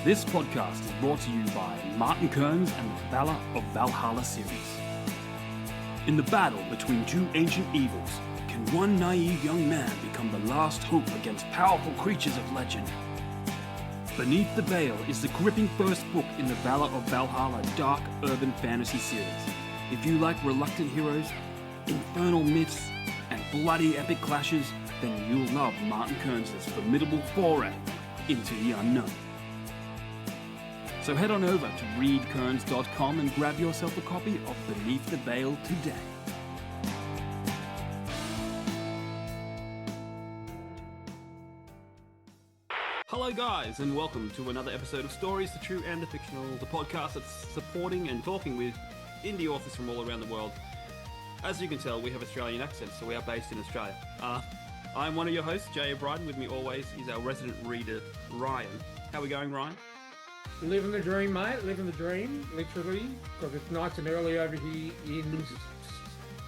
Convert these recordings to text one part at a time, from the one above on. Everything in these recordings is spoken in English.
This podcast is brought to you by Martin Kearns and the Valor of Valhalla series. In the battle between two ancient evils, can one naive young man become the last hope against powerful creatures of legend? Beneath the Veil is the gripping first book in the Valor of Valhalla dark urban fantasy series. If you like reluctant heroes, infernal myths, and bloody epic clashes, then you'll love Martin Kearns' formidable foray into the unknown. So head on over to readkearns.com and grab yourself a copy of Beneath the Veil today. Hello guys, and welcome to another episode of Stories, the True and the Fictional, the podcast that's supporting and talking with indie authors from all around the world. As you can tell, we have Australian accents, so we are based in Australia. I'm one of your hosts, Jay O'Brien. With me always is our resident reader, Ryan. How are we going, Ryan? Living the dream, mate. Living the dream, literally, because it's nice and early over here in,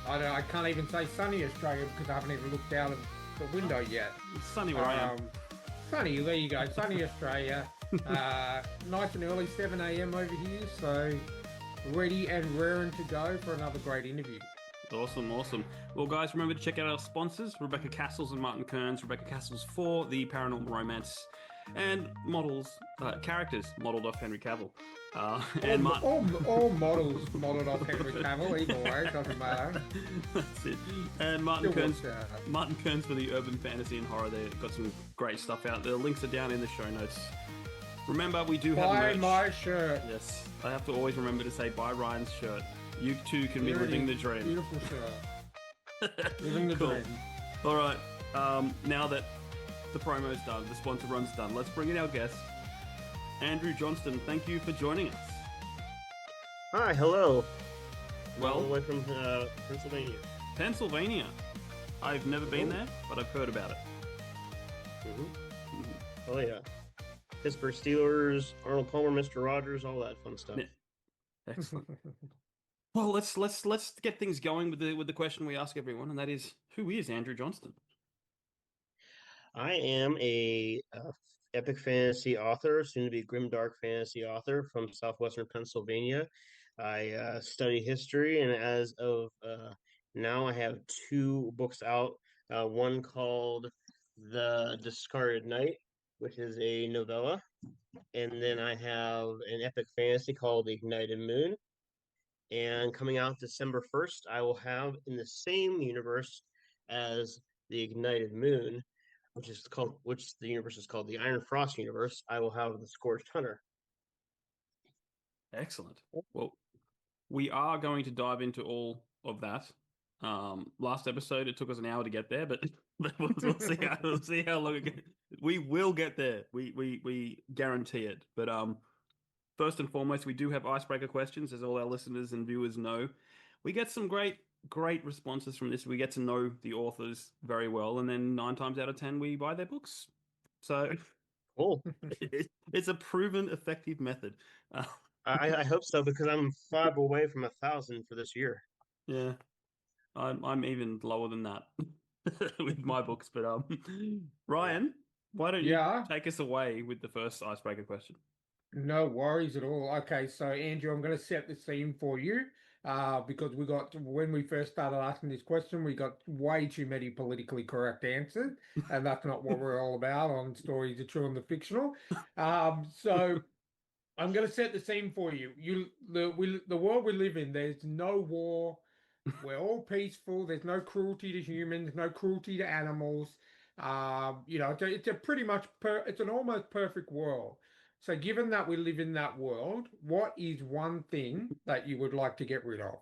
I can't even say sunny Australia because I haven't even looked out of the window yet. It's sunny where I am. Sunny, there you go. Sunny Australia. Nice and early, 7 a.m. over here, so ready and raring to go for another great interview. Awesome. Well, guys, remember to check out our sponsors, Rebecca Castles and Martin Kearns. Rebecca Castles for the paranormal romance and characters modelled off Henry Cavill. And all models modelled off Henry Cavill, either way, doesn't matter. That's it. And Martin Kearns for the urban fantasy and horror. They've got some great stuff out there. The links are down in the show notes. Remember, we do have merch. Buy my shirt. Yes, I have to always remember to say buy Ryan's shirt. You too can be living the dream. Beautiful shirt. Living the dream. All right. Now that the promo's done, the sponsor run's done, let's bring in our guest, Andrew Johnston. Thank you for joining us. Hi, hello. Well, all the way from Pennsylvania. Pennsylvania. I've never been there, but I've heard about it. Oh yeah. Pittsburgh Steelers, Arnold Palmer, Mr. Rogers, all that fun stuff. Yeah. Excellent. Well, let's get things going with the question we ask everyone, and that is, who is Andrew Johnston? I am a epic fantasy author, soon to be grimdark fantasy author from southwestern Pennsylvania. I study history, and as of now, I have 2 books out. One called The Discarded Knight, which is a novella, and then I have an epic fantasy called The Ignited Moon. And coming out December 1st, I will have in the same universe as The Ignited Moon, which the universe is called the Iron Frost universe, I will have The Scorched Hunter. Excellent. Well, we are going to dive into all of that. Last episode, it took us an hour to get there, but we'll see how long it gets. We will get there. We guarantee it. But first and foremost, we do have icebreaker questions, as all our listeners and viewers know. We get some great responses from this. We get to know the authors very well, and then 9 times out of 10, we buy their books. So cool. It's a proven effective method. I hope so, because I'm 5 away from 1,000 for this year. Yeah, I'm even lower than that with my books. But Ryan, why don't you take us away with the first icebreaker question? No worries at all. Okay, so Andrew, I'm going to set the scene for you because when we first started asking this question, we got way too many politically correct answers, and that's not what we're all about on Stories, the True and the Fictional. So I'm going to set the scene for you. The world we live in, there's no war. We're all peaceful. There's no cruelty to humans, no cruelty to animals. It's a pretty much it's an almost perfect world. So given that we live in that world, what is one thing that you would like to get rid of?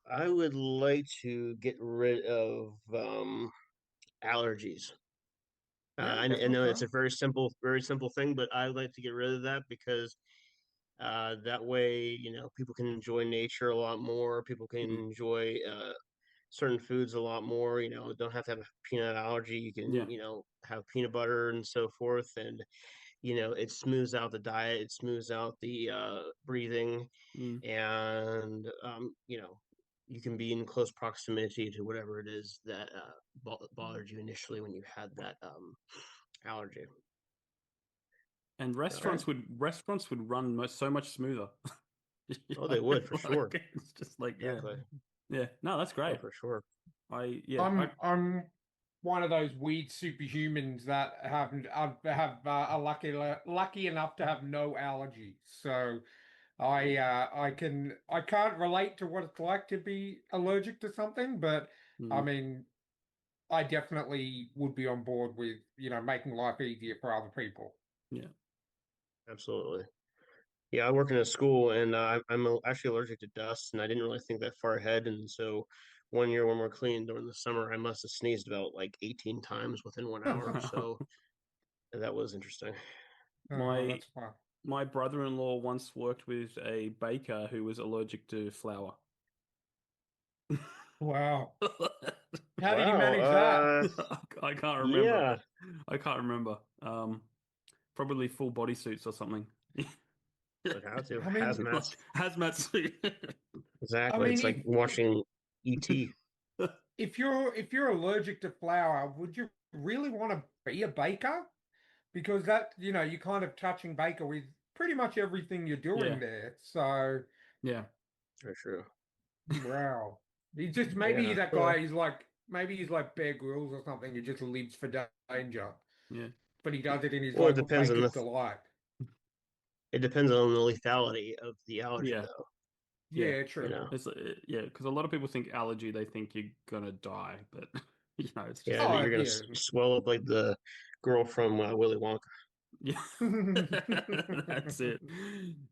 I would like to get rid of allergies. I know it's a very simple thing, but I'd like to get rid of that because that way, people can enjoy nature a lot more. People can enjoy certain foods a lot more. Don't have to have a peanut allergy. You can have peanut butter and so forth, and it smooths out the diet, it smooths out the breathing, and you can be in close proximity to whatever it is that bothered you initially when you had that allergy. And Right. restaurants would run so much smoother. Oh, they would for sure. It's just like Exactly. yeah. No, that's Oh, great. for sure. I'm one of those weird superhumans that are lucky enough to have no allergies. So I can't relate to what it's like to be allergic to something, but I Mm, mean I definitely would be on board with, making life easier for other people. yeah. Absolutely. Yeah, I work in a school, and actually allergic to dust, and I didn't really think that far ahead. And so, one year when we're cleaning during the summer, I must have sneezed about like 18 times within 1 hour. So that was interesting. Oh, My that's fun. my brother-in-law once worked with a baker who was allergic to flour. Wow. How did he Wow. manage that? I can't remember. Yeah. I can't remember. Probably full bodysuits or something. Would have to I mean, hazmat. Like hazmat suit. I Exactly. mean, It's like watching ET. if you're allergic to flour, would you really want to be a baker? Because that, you're kind of touching baker with pretty much everything you're Yeah, doing there. So, yeah, For sure. wow. He just Yeah. maybe he's like Bear Grylls or something. He just lives for danger, yeah. but he does it in his Well, local baker's delight. it depends on the lethality of the allergy, Yeah, though. yeah. Yeah, You true. know. It's yeah, because a lot of people think allergy, they think you're gonna die, but it's just Yeah, that Oh, you're gonna yeah. swell up like the girl from Willy Wonka. yeah. That's it.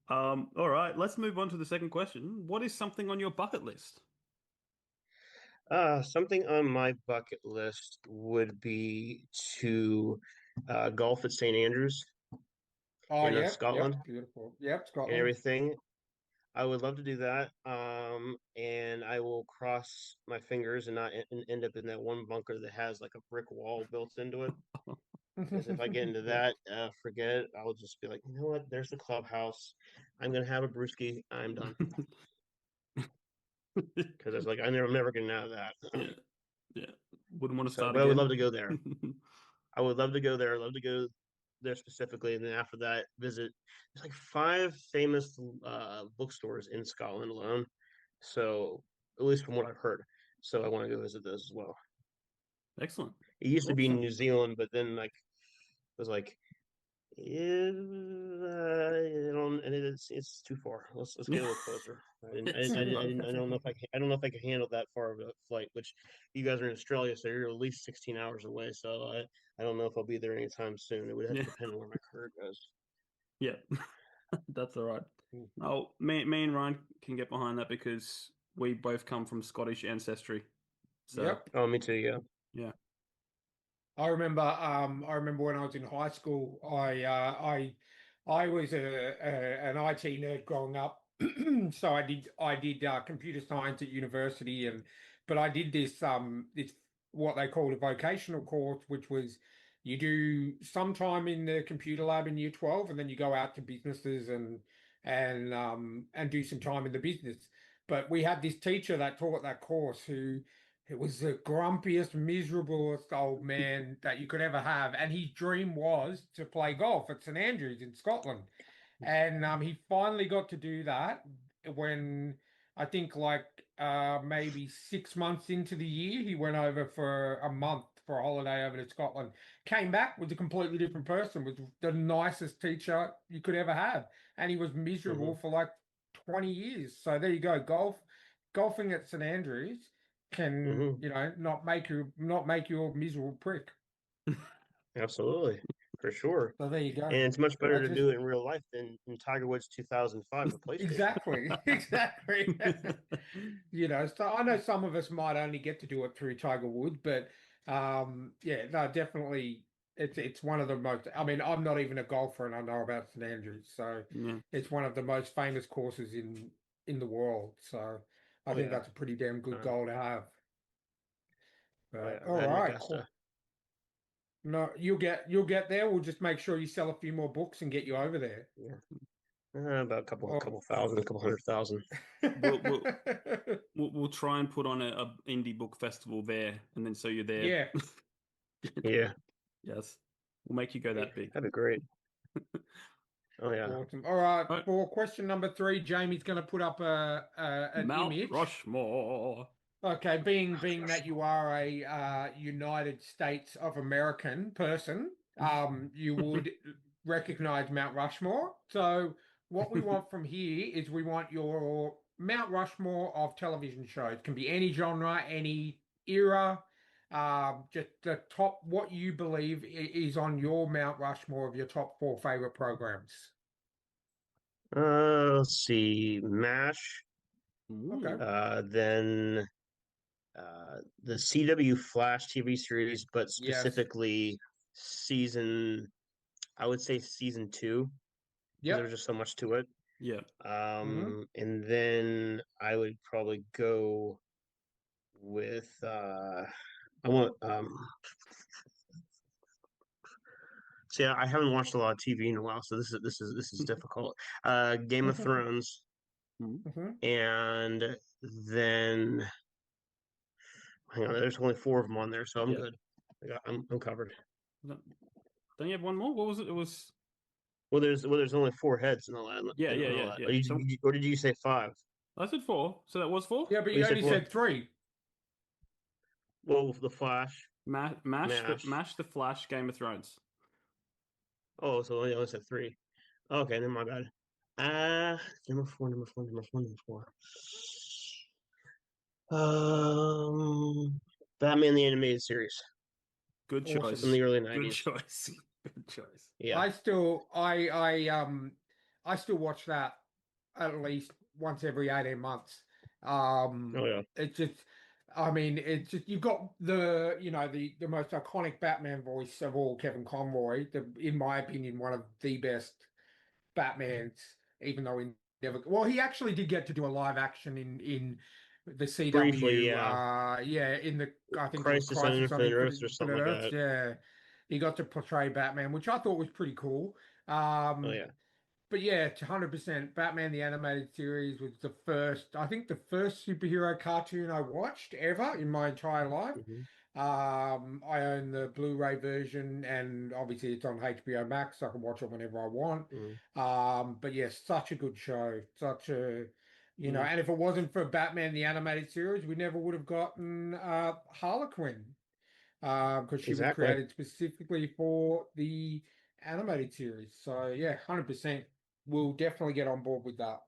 All right, let's move on to the second question. What is something on your bucket list? Something on my bucket list would be to golf at St. Andrews Oh, in yep, Scotland yep, beautiful. Yep, and Scotland. everything. I would love to do that. And I will cross my fingers and not end up in that one bunker that has like a brick wall built into it. Because if I get into Yeah. that, forget it. I'll just be like, you know what? There's the clubhouse. I'm gonna have a brewski. I'm done. Because it's like I'm never getting out of that. Yeah, yeah. Wouldn't want to So, start but I would love again. to go there. I would love to go there. I'd love to go there specifically, and then after that, visit. There's like five famous bookstores in Scotland alone. So, at least from what I've heard. So, I want to go visit those as well. Excellent. It used to be in Awesome. New Zealand, but then like it was like, you know, and it's too far. Let's get a little closer. It's too far. I don't know if I don't know if I can handle that far of a flight. Which you guys are in Australia, so you're at least 16 hours away. So I don't know if I'll be there anytime soon. It would have to Yeah, depend on where my career goes. yeah. That's all right. Mhm. Oh, me and Ryan can get behind that because we both come from Scottish ancestry. So Yep. Oh, me too. Yeah. yeah. I remember when I was in high school, I was an IT nerd growing up. So I did computer science at university, but I did this what they called a vocational course, which was you do some time in the computer lab in year 12, and then you go out to businesses and do some time in the business. But we had this teacher that taught that course who it was the grumpiest, miserablest old man that you could ever have. And his dream was to play golf at St Andrews in Scotland. And he finally got to do that when I think like maybe 6 months into the year, he went over for a month for a holiday over to Scotland. Came back was a completely different person, was the nicest teacher you could ever have. And he was Hmm. miserable for like 20 years. So there you go, golfing at St Andrews can, Hmm. not make you a miserable prick. Absolutely, for sure. So there you go. And it's much better I to just do it in real life than in Tiger Woods 2005 for PlayStation. exactly, exactly. So I know some of us might only get to do it through Tiger Woods, but yeah, no, definitely it's one of the most. I mean, I'm not even a golfer, and I know about St Andrews, so Yeah. it's one of the most famous courses in the world. So I Oh think yeah, that's a pretty damn good um, goal to have. oh But yeah, all that and right, Augusta. cool. No, you'll get there. We'll just make sure you sell a few more books and get you over there. Yeah. About a Oh. couple thousand, a couple 100,000. We'll try and put on a indie book festival there, and then so you're there. Yeah. Yeah, Yes, we'll make you go that big. that'd be great. Oh yeah. Awesome. All right. Right. For question number 3, Jamie's going to put up an Mount image. Rushmore. Okay, being that you are a United States of American person, you would recognize Mount Rushmore. So what we want from here is we want your Mount Rushmore of television shows. It can be any genre, any era, just the top, what you believe is on your Mount Rushmore of your top 4 favorite programs. Let's see, MASH. Okay. Then the CW Flash TV series, but Yes. specifically I would say season 2. Yep. There was just so much to it. Yeah. And then I would probably go with I want see, I haven't watched a lot of TV in a while, so this is difficult. Game of Thrones, and then hang on, there's only 4 of them on there, so I'm good. I'm covered. Don't you have one more? What was it? It was Well, there's only 4 heads in the land. Yeah. Or did you say 5? I said 4, so that was 4. Yeah, but you only said 3. Well, the Flash, Mash the Flash, Game of Thrones. Oh, so I only said 3. Okay, then my bad. Number 4. Batman the Animated Series. Good Awesome. choice. From the early Good 90s. choice. Good choice. Yeah. I still watch that at least once every 18 months. Oh yeah. It's just, I mean, it's just, you've got the most iconic Batman voice of all, Kevin Conroy, in my opinion, one of the best Batmans, even though he actually did get to do a live action in the CW. Briefly, yeah. In the, I think Crisis it was on Crisis on Infinite Earths or something like Earths, that. yeah. He got to portray Batman, which I thought was pretty cool. Oh yeah. But yeah, 100%. Batman the Animated Series was I think the first superhero cartoon I watched ever in my entire life. I own the Blu-ray version, and obviously it's on HBO Max, so I can watch it whenever I want. But yes, such a good show. Such a, and if it wasn't for Batman the Animated Series, we never would have gotten Harlequin. Because she was created specifically for the animated series. So yeah, 100%. We'll definitely get on board with that.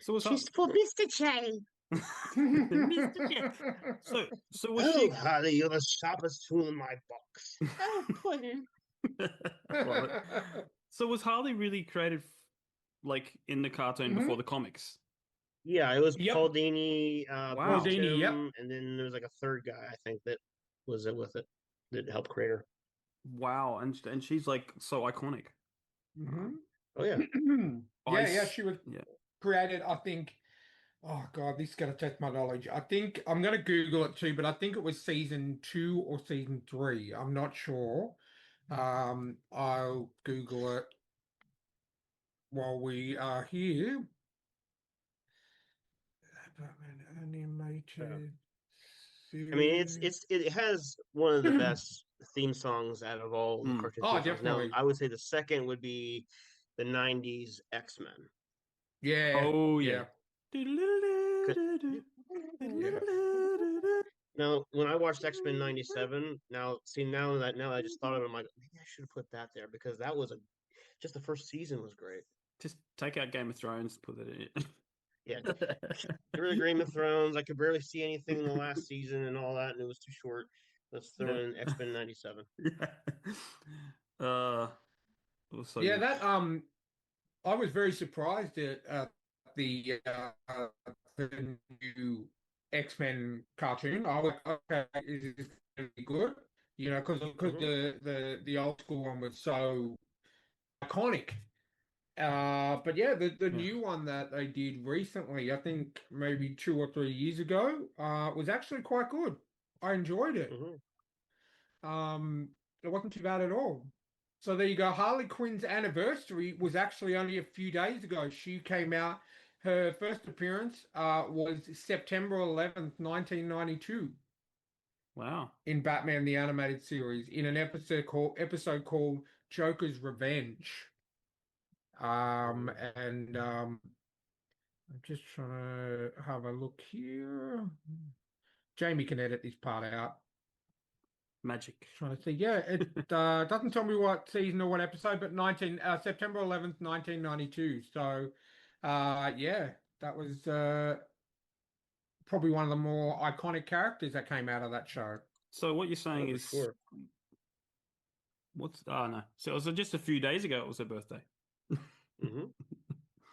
So was She's for Mr. J. Mr. J. So was she? Harley, you're the sharpest tool in my box. Oh, Puddin'. Love it. So was Harley really created like in the cartoon before the comics? Yeah, it was Paul Dini, Wow. Dini, yep. And then there was like a third guy, I think, that was it with it that helped create her. Wow, and she's like so iconic. Oh yeah. yeah, she was created, I think. Oh god, this is gonna test my knowledge. I think I'm gonna Google it too, but I think it was season 2 or season 3. I'm not sure. I'll Google it while we are here. Animated. I mean, it has one of the best theme songs out of all the cartoon songs. Definitely. Now, I would say the second would be the '90s X-Men. Yeah. Oh yeah. Now, when I watched X-Men '97, now I just thought of it, I'm like, maybe I should have put that there because that was just the first season was great. Just take out Game of Thrones, put it in. Yeah, really Game of Thrones. I could barely see anything in the last season and all that, and it was too short. Let's throw in X-Men '97. I was very surprised at the new X-Men cartoon. I was okay, is this going to be good? Because the old school one was so iconic. But yeah, the new one that they did recently, I think maybe 2 or 3 years ago, was actually quite good. I enjoyed it. It wasn't too bad at all. So there you go. Harley Quinn's anniversary was actually only a few days ago. She came out. Her first appearance was September 11th, 1992, Wow. in Batman the Animated Series, in an episode called Joker's Revenge. And I'm just trying to have a look here. Jamie can edit this part out. Magic. Trying to see. Yeah, it doesn't tell me what season or what episode, but September 11th, 1992. So, yeah, that was probably one of the more iconic characters that came out of that show. So what you're saying for is, sure. what's? Oh no. So it was just a few days ago. It was her birthday. Hmm.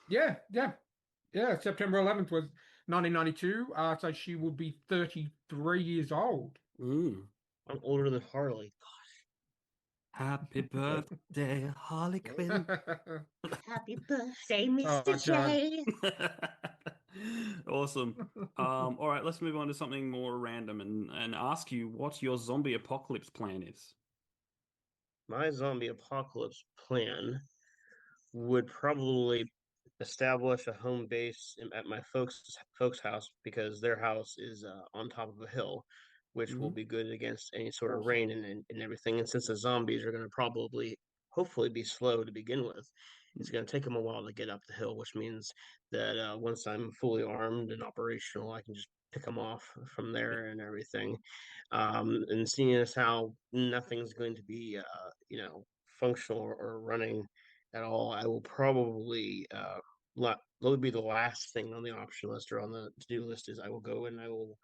Yeah. September 11th was 1992. So she will be 33 years old. Mm. I'm older than Harley. Happy birthday, Harley Quinn. Happy birthday, Oh, Mr. J. Awesome. All right, let's move on to something more random and ask you what your zombie apocalypse plan is. My zombie apocalypse plan would probably establish a home base at my folks' house because their house is on top of a hill, which will Mhm. be good against any sort of Awesome. rain and everything. And since the zombies are going to probably, hopefully, be slow to begin with, it's going to take them a while to get up the hill, which means that once I'm fully armed and operational, I can just pick them off from there and everything. And seeing as how nothing's going to be, functional or running at all, I will probably that would be the last thing on the option list or on the to-do list is I will go and I will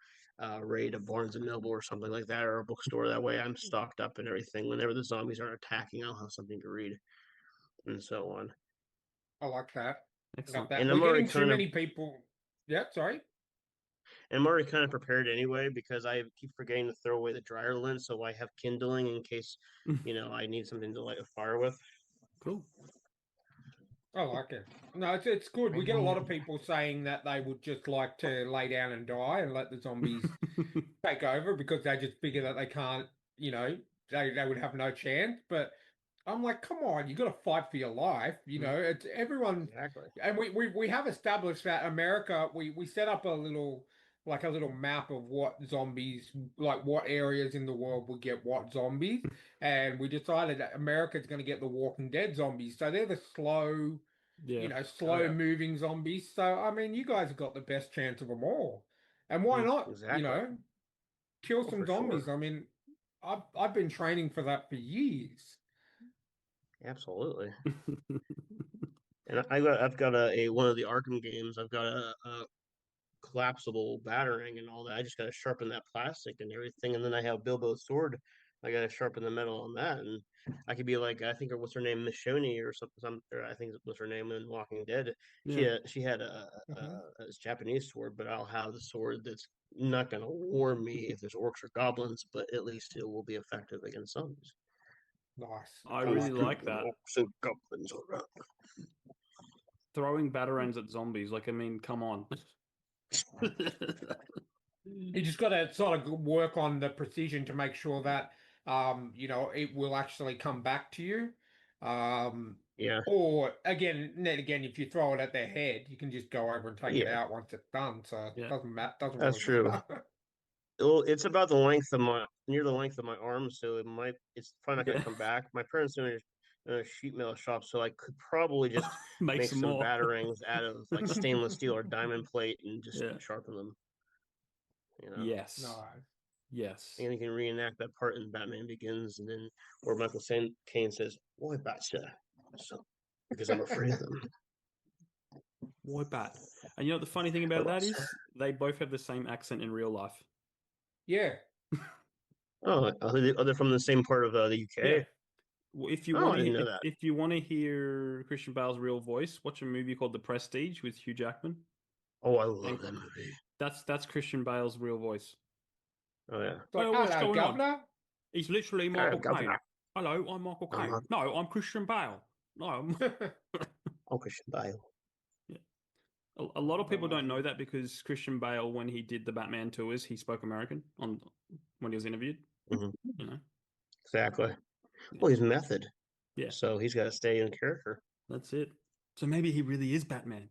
raid a Barnes and Noble or something like that or a bookstore. That way I'm stocked up and everything. Whenever the zombies are attacking, I'll have something to read and so on. I like that. Got Excellent. that. And We're getting too many people. Yeah, sorry. I'm already kind of prepared anyway because I keep forgetting to throw away the dryer lint, so I have kindling in case I need something to light a fire with. Cool. I like it. No, it's good. We get a lot of people saying that they would just like to lay down and die and let the zombies take over because they just figure that they can't, they would have no chance. But I'm like, come on, you got to fight for your life. It's everyone, Exactly. and we have established that America. We set up a little map of what zombies, like what areas in the world will get what zombies, and we decided that America's going to get the Walking Dead zombies. So they're the slow, Yeah. slow yeah. moving zombies. So I mean, you guys have got the best chance of them all, and why not? Exactly. Kill Oh, some for zombies. sure. I mean, I've been training for that for years. Absolutely. And I've got a one of the Arkham games. I've got a collapsible battering and all that. I just got to sharpen that plastic and everything, and then I have Bilbo's sword. I got to sharpen the metal on that, and I could be like I think what's her name, Michonne or something. Or I think was her name in Walking Dead. Yeah. She had Mhm. a Japanese sword, but I'll have the sword that's not going to warm me if there's orcs or goblins, but at least it will be effective against zombies. Nice. I I really like it. like that. Orcs and goblins around. Throwing batarangs at zombies. Like, I mean, come on. You just got to sort of work on the precision to make sure that it will actually come back to you. Um, Yeah, or again, if you throw it at their head, you can just go over and take it yeah, out once it's done. So it Yeah. doesn't that's really true. matter. Well, it's about the length of near the length of my arm, so it's probably not going Yeah. to come back. My parents own a sheet metal shop, so I could probably just Make make some some more. batarangs out of like stainless steel or diamond plate and just Yeah. sharpen them. Yes. No. Yes. And you can reenact that part in Batman Begins, and then where Michael Caine says, "Why Batman?" So because I'm afraid of them. Why bat? And you know what the funny thing Why about that Batman? is? They both have the same accent in real life. Yeah. Oh, are they from the same part of the Yeah. UK? Well, if you Oh, want I to, didn't know that. if you want to hear Christian Bale's real voice, watch a movie called The Prestige with Hugh Jackman. Oh, I love And that movie. that's Christian Bale's real voice. Oh yeah. It's like, Well, what's hello, going on? governor. He's literally Hello, Michael Caine. Governor. Hello, I'm Michael I'm Caine. No, I'm Christian Bale. No, I'm... Christian Bale. Yeah. A lot of people don't know Awesome. that because Christian Bale, when he did the Batman tours, he spoke American when he was interviewed. Mhm. You know. Exactly. Yeah. Well, he's method. Yeah. So he's got to stay in character. That's it. So maybe he really is Batman.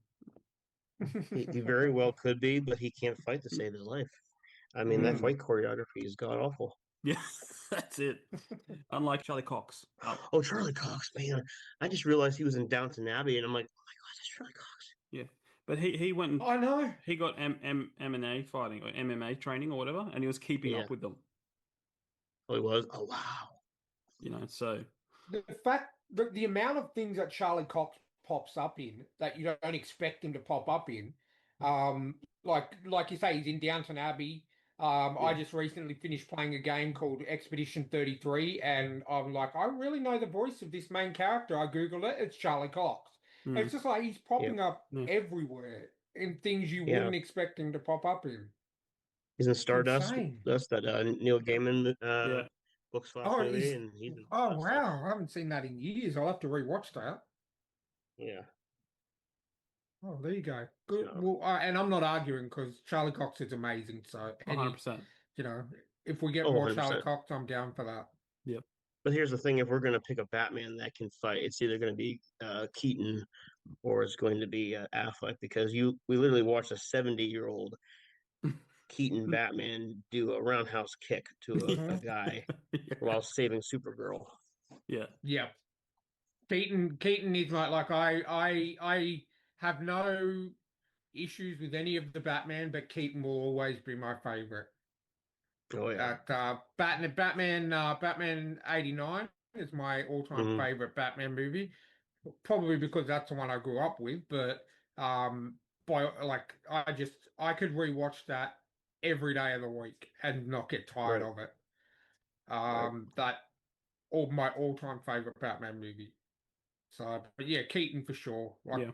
He very well could be, but he can't fight to save his life. I mean, that fight choreography is god awful. Yeah, that's it. Unlike Charlie Cox. Oh, Charlie Cox, man! I just realized he was in Downton Abbey, and I'm like, oh my god, that's Charlie Cox. Yeah, but he went and I know. he got M&A fighting or MMA training or whatever, and he was keeping Yeah. up with them. Oh, he was. Oh, wow. So The fact that the amount of things that Charlie Cox pops up in that you don't expect him to pop up in, like you say, he's in Downton Abbey. I just recently finished playing a game called Expedition 33, and I'm like, I really know the voice of this main character. I Googled it, it's Charlie Cox. It's just like he's popping up everywhere in things you Yeah. wouldn't expect him to pop up in. He's in Stardust. Insane. That's that Neil Gaiman book slash Oh, movie, and he's in oh that wow, stuff. I haven't seen that in years. I'll have to rewatch that. Yeah. Oh, there you go. Good. So, Well, and I'm not arguing because Charlie Cox is amazing. So, any, 100%. you know, if we get oh, more 100%. Charlie Cox, I'm down for that. Yep. But here's the thing: if we're going to pick a Batman that can fight, it's either going to be Keaton or it's going to be Affleck, because we literally watched a 70-year-old Keaton Batman do a roundhouse kick to a guy while saving Supergirl. Yeah. Yeah. Keaton is like I have no issues with any of the Batman, but Keaton will always be my favorite. Oh yeah. Batman 89 is my all-time favorite Batman movie. Probably because that's the one I grew up with, but I could rewatch that every day of the week and not get tired of it. That my all-time favorite Batman movie. So, but yeah, Keaton for sure. Like,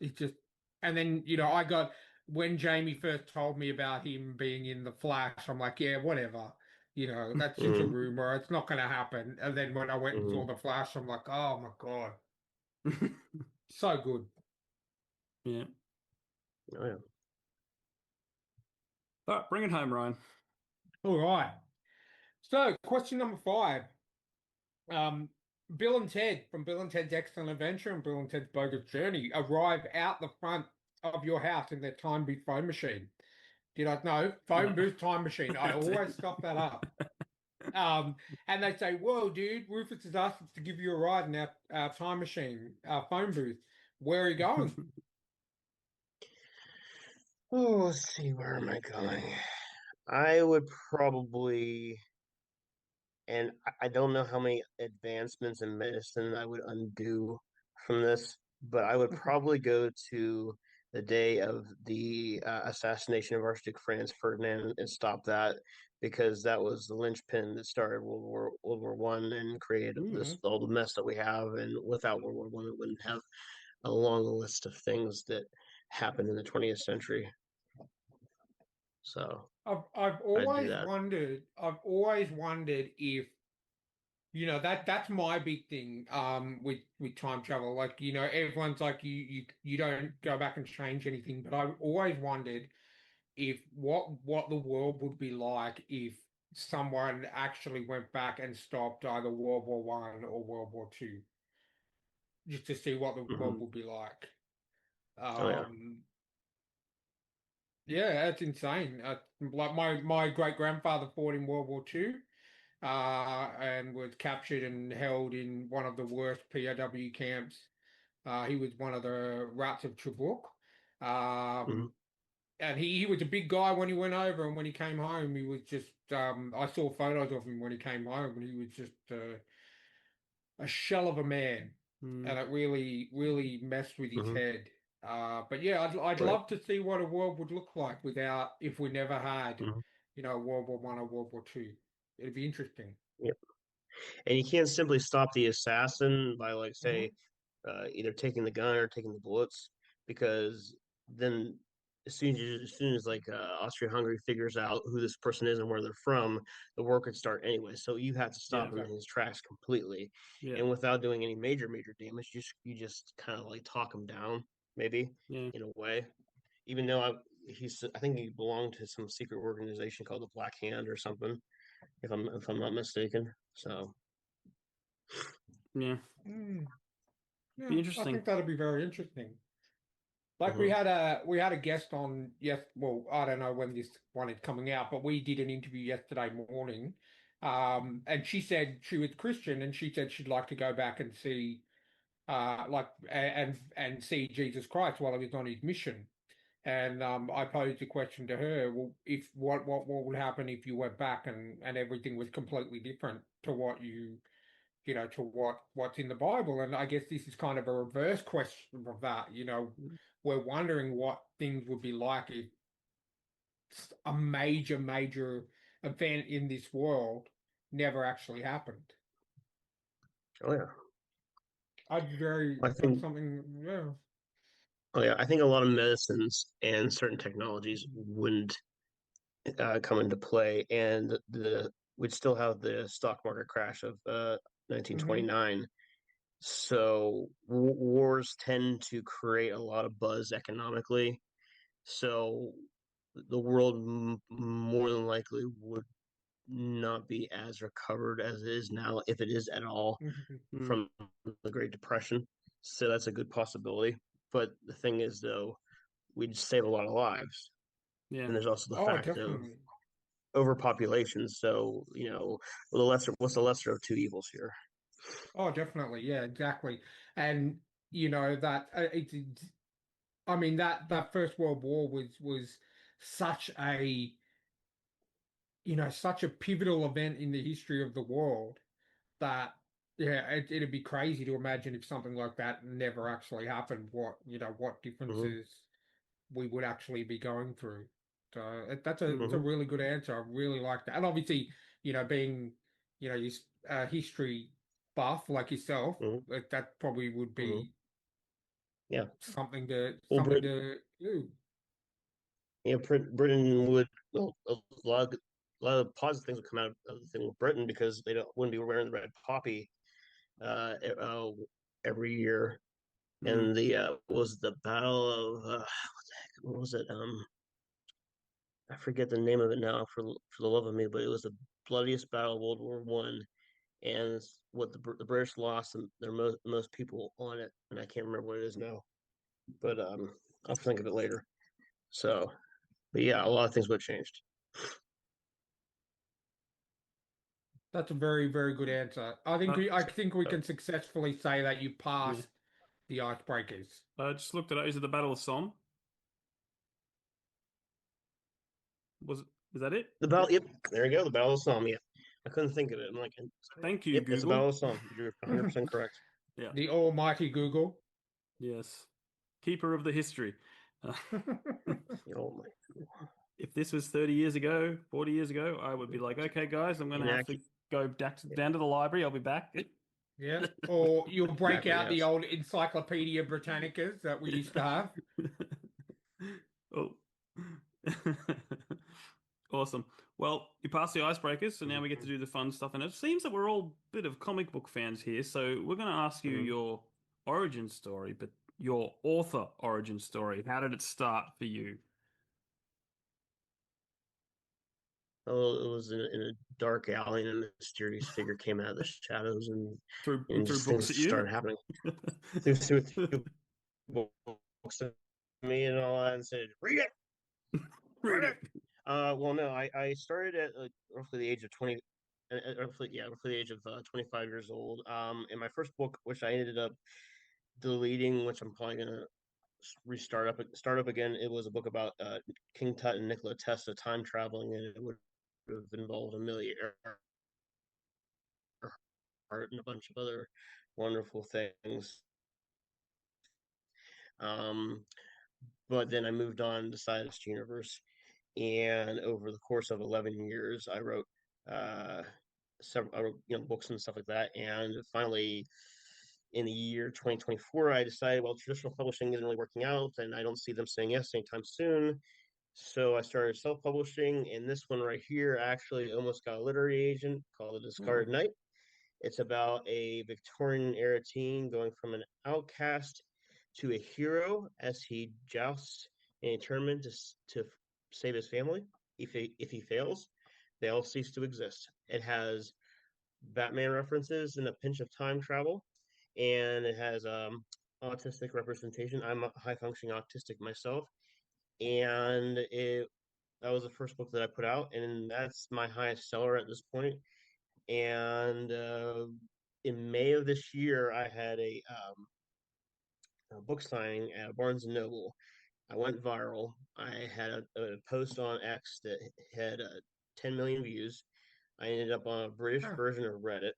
it's just, and then I got when Jamie first told me about him being in the Flash, I'm like, yeah, whatever. That's just a rumor. It's not going to happen. And then when I went and saw the Flash, I'm like, oh my God, so good. Yeah. Oh yeah. All right, bring it home, Ryan. All right. So, question number 5. Bill and Ted from Bill and Ted's Excellent Adventure and Bill and Ted's Bogus Journey arrive out the front of your house in their time booth phone machine. Did I know? Phone booth time machine. I always stuff that up. And they say, "Whoa, dude, Rufus has asked us to give you a ride in our time machine, our phone booth. Where are you going?" Oh, let's see, where am I going? I would probably, and I don't know how many advancements in medicine I would undo from this, but I would probably go to the day of the assassination of Archduke Franz Ferdinand and stop that, because that was the linchpin that started World War I and created this all the mess that we have. And without World War I, we wouldn't have a long list of things that happened in the 20th century. So I've always wondered. I've always wondered if that's my big thing with time travel. Like everyone's like you don't go back and change anything, but I've always wondered if what the world would be like if someone actually went back and stopped either World War One or World War Two, just to see what the world would be like. Yeah, that's insane. Like my great grandfather fought in World War Two, and was captured and held in one of the worst POW camps. He was one of the rats of Chibok. And he was a big guy when he went over, and when he came home, he was just I saw photos of him when he came home, and he was just a shell of a man, and it really, really messed with his head. But yeah, I'd love to see what a world would look like if we never had, World War One or World War Two. It'd be interesting. Yep. And you can't simply stop the assassin by say either taking the gun or taking the bullets, because then as soon as Austria-Hungary figures out who this person is and where they're from, the war could start anyway. So you have to stop him in his tracks completely, and without doing any major damage. You just kind of talk him down, maybe in a way. Even though I think he belonged to some secret organization called the Black Hand or something, if I'm not mistaken. So Yeah, Mm, be yeah, I interesting. think that'd be very interesting. Like Hmm. we had a guest on, yes, well, I don't know when this one is coming out, but we did an interview yesterday morning. And she said she was Christian and she said she'd like to go back and see and see Jesus Christ while he was on his mission. And I posed a question to her, well, if what would happen if you went back and everything was completely different to what to what's in the Bible? And I guess this is kind of a reverse question of that. We're wondering what things would be like if a major event in this world never actually happened. Oh yeah, I That's think. something, yeah. Oh yeah, I think a lot of medicines and certain technologies wouldn't come into play, and the we'd still have the stock market crash of Hmm. 1929. So wars tend to create a lot of buzz economically. So the world more than likely would not be as recovered as it is now, if it is at all, Hmm. Mm, from the Great Depression. So that's a good possibility. But the thing is, though, we'd save a lot of lives. yeah. And there's also the Oh, fact of definitely. overpopulation. So, what's the lesser of two evils here? Oh, definitely. Yeah, exactly. And that I mean that First World War was such a such a pivotal event in the history of the world that yeah, it'd be crazy to imagine if something like that never actually happened, what Hmm. differences we would actually be going through. So it's a Mm, Hmm. really good answer. I really like that. And obviously, being you history buff like yourself, Hmm. that probably would Hmm. be Yeah. Well, something to do. Britain would, well, a lot of positive things would come out of the thing with Britain because they don't wouldn't be wearing the red poppy uh, every year. mm. And the was the battle of what was it? I forget the name of it now for the love of me, but it was the bloodiest battle of World War I, and what the British lost their most people on it, and I can't remember what it is now, but I'll think of it later. So, but yeah, a lot of things would have changed. That's a very, very good answer. Uh, I think we Uh, can successfully say that you yeah. passed the icebreakers. I just looked at it. Is it the Battle of Somme? Was is that it? the battle, yep, there you go, the Battle of Somme. Yeah, I couldn't think of it. I'm like, Thank you, yep, it's the Battle Google. of Somme. You're 100% correct. Yeah. The almighty Google. Yes. Keeper of the history. Uh, Oh my, if this was 30 years ago, 40 years ago, I would be like, okay, guys, I'm going to have to inaccurate. go down to the library. I'll be back. Yeah. Or you'll break Exactly. out the Yes. old Encyclopedia Britannicas that we used to have. Oh. Awesome. Well, you passed the icebreakers, so now we get to Mm-hmm. do the fun stuff. And it seems that we're all a bit of comic book fans here, so we're going to ask you Mm-hmm. your origin story, but your author origin story. How did it start for you? Oh, it was in a dark alley, and a mysterious figure came out of the shadows, and Threw just books things at you? started happening. Threw books at me and all that, and said, "Read it, Read read it. it." Well, no, I started at roughly the age of 20. Roughly the age of 25 years old. And my first book, which I ended up deleting, which I'm probably gonna start up again. It was a book about King Tut and Nikola Tesla time traveling, and it would have involved Amelia Earhart and a bunch of other wonderful things. Um, but then I moved on to Science Universe, and over the course of 11 years, I wrote uh, several books and stuff like that, and finally. In the year 2024, I decided, well, traditional publishing isn't really working out, and I don't see them saying yes anytime soon. So I started self-publishing, and this one right here actually almost got a literary agent called The Oh, Discarded Knight. It's about a Victorian era teen going from an outcast to a hero as he jousts in a tournament to save his family. If he fails, they all cease to exist. It has Batman references and a pinch of time travel, and it has autistic representation. I'm a high functioning autistic myself, and it that was the first book that I put out, and that's my highest seller at this point. And in May of this year, I had a book signing at Barnes and Noble. I went viral. I had a post on X that had 10 million views. I ended up on a British Huh. version of Reddit.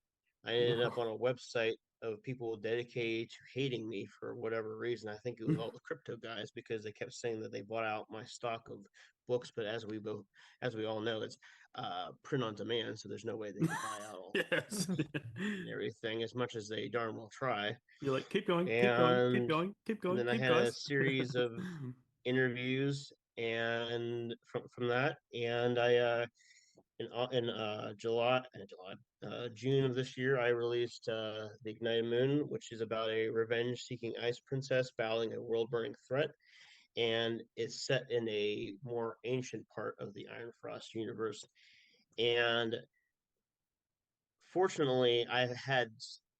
I ended up on a website of people dedicated to hating me for whatever reason. I think it was all the crypto guys because they kept saying that they bought out my stock of books, but as we all know, it's print on demand, so there's no way they could buy out all Yes. and everything as much as they darn well try. You're like, keep going, keep going, keep And going, keep and going, then I keep had a guys. series of interviews and from that, and I June of this year, I released The Ignited Moon, which is about a revenge-seeking ice princess battling a world-burning threat, and it's set in a more ancient part of the Iron Frost universe. And fortunately, I've had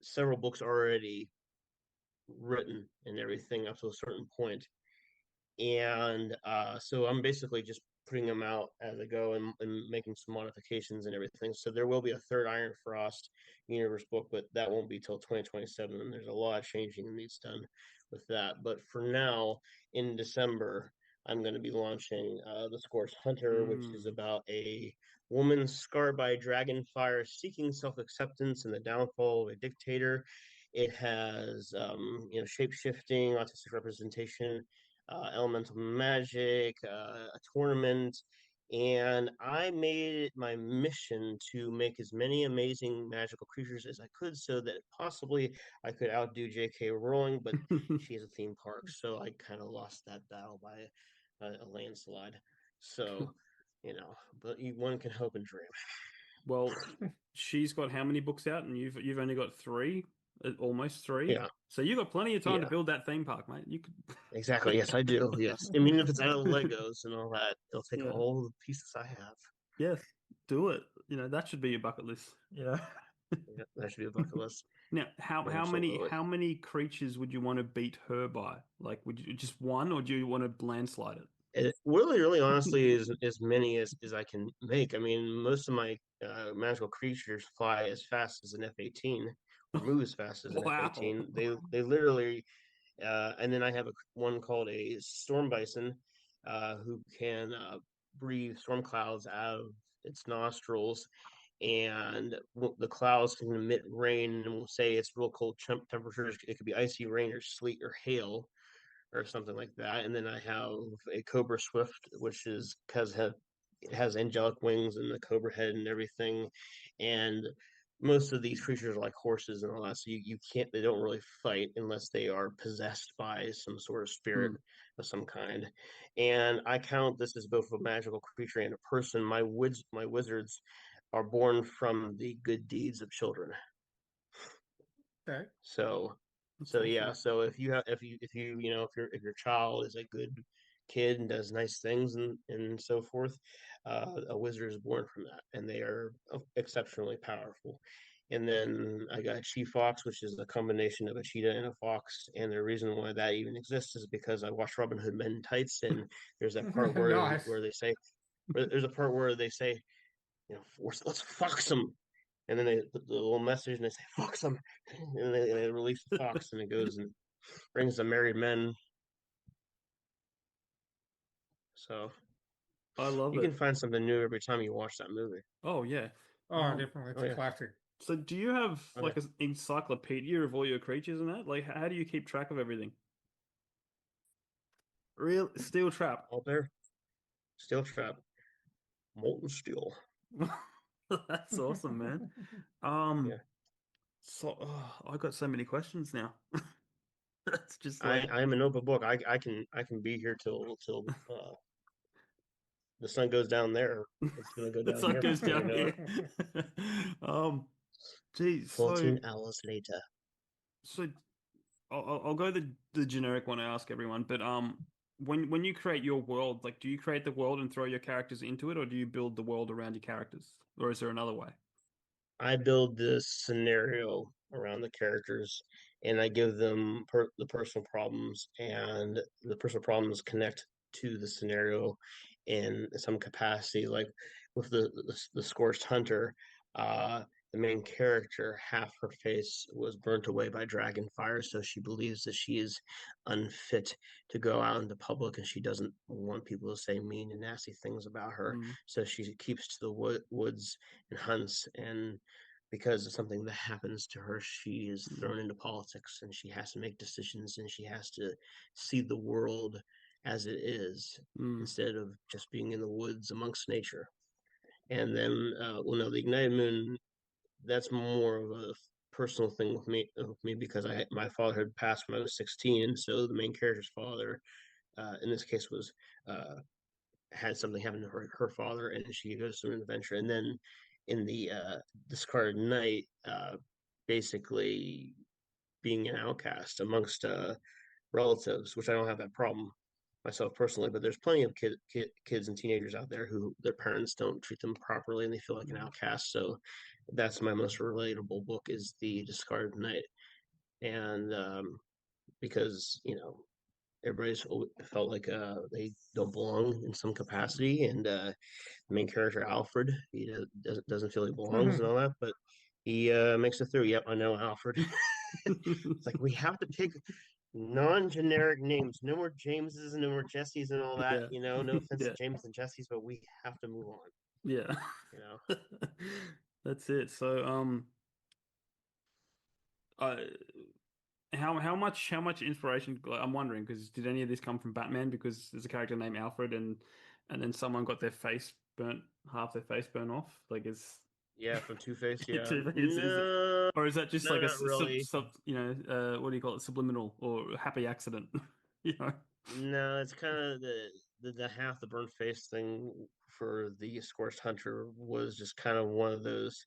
several books already written and everything up to a certain point, and so I'm basically just putting them out as I go and making some modifications and everything. So there will be a third Iron Frost universe book, but that won't be till 2027, and there's a lot of changing that needs done with that. But for now, in December, I'm going to be launching The Scorched Hunter, which is about a woman scarred by dragon fire seeking self-acceptance and the downfall of a dictator. It has shape-shifting, autistic representation, elemental magic, a tournament, and I made it my mission to make as many amazing magical creatures as I could so that possibly I could outdo J.K. Rowling, but she has a theme park, so I kind of lost that battle by a landslide. So, but one can hope and dream. Well, she's got how many books out, and you've only got three, almost three. Yeah, So you got plenty of time to yeah, build that theme park, mate. You could. exactly. Yes, I do. Yes, I mean, if it's out of Legos and all that, it'll take Yeah. all the pieces I have. Yes. Do it. That should be your bucket list. Yeah. Yeah, that should be a bucket list. Now, how many Absolutely. how many creatures would you want to beat her by? Like, would you just one, or do you want to landslide it? Really, honestly, is as many as I can make. I mean, most of my magical creatures fly as fast as an F-18 or move as fast as an Wow. F-18. They literally, and then I have one called a storm bison, who can breathe storm clouds out of its nostrils, and the clouds can emit rain. And we'll say it's real cold temperatures. It could be icy rain or sleet or hail or something like that. And then I have a Cobra Swift, which is because it has angelic wings and the cobra head and everything. And most of these creatures are like horses and all that, so you can't they don't really fight unless they are possessed by some sort of spirit Hmm. of some kind. And I count this as both a magical creature and a person. My wizards are born from the good deeds of children. Okay. So, That's so yeah. awesome. So if you have, if you, if your child is a good kid and does nice things and so forth, a wizard is born from that, and they are exceptionally powerful. And then I got Chief Fox, which is a combination of a cheetah and a fox. And the reason why that even exists is because I watched Robin Hood Men in Tights, and there's that part Nice. where they say, there's a part where they say, let's fox them, and then the little message and they say fox them, and they release the fox and it goes and brings the married men. So I love you it. can find something new every time you watch that movie. Oh yeah. Oh, Um, definitely. It's Oh a yeah, classic. so do you have oh yeah. like an encyclopedia of all your creatures and that? Like, how do you keep track of everything? Real steel trap. Out there, steel trap, molten steel. That's awesome, man. Um, Yeah, so I got so many questions now. That's just like I'm an open book. I can be here till the sun goes down there. It's gonna go the down sun here goes before you down know here. it. um, geez, so 14 hours later. so I'll go the generic one I ask everyone, but when you create your world, like, do you create the world and throw your characters into it, or do you build the world around your characters, or is there another way? I build this scenario around the characters, and I give them the personal problems, and the personal problems connect to the scenario in some capacity. Like with the Scorched Hunter, the main character, half her face was burnt away by dragon fire, so she believes that she is unfit to go out into public, and she doesn't want people to say mean and nasty things about her. Mm, So she keeps to the woods and hunts, and because of something that happens to her, she is mm, thrown into politics, and she has to make decisions, and she has to see the world as it is mm, instead of just being in the woods amongst nature. And then, well, no, the Ignited Moon, that's more of a personal thing with me because my father had passed when I was 16, so the main character's father, in this case, was had something happen to her father, and she goes through an adventure. And then in the Discarded Knight, basically being an outcast amongst relatives, which I don't have that problem myself personally, but there's plenty of kids and teenagers out there who their parents don't treat them properly and they feel like an mm. outcast. So that's my most relatable book is the Discarded Knight, and because everybody's felt like they don't belong in some capacity, and the main character Alfred, he doesn't feel he belongs and all that, but he makes it through. Yep, I know Alfred. It's like we have to pick non-generic names. No more Jameses, no more Jessies, and all that. Yeah. No offense to Yeah. James and Jessies, but we have to move on. Yeah. You know, That's it. So, uh, how much inspiration? Like, I'm wondering because did any of this come from Batman? Because there's a character named Alfred, and then someone got their face burnt, half their face burnt off. Like, is yeah, from Two Face. Yeah, is it, no, or is that just no, like a not really. what do you call it, subliminal or happy accident? You know? No, it's kind of the half the burnt face thing for the Scorched Hunter was just kind of one of those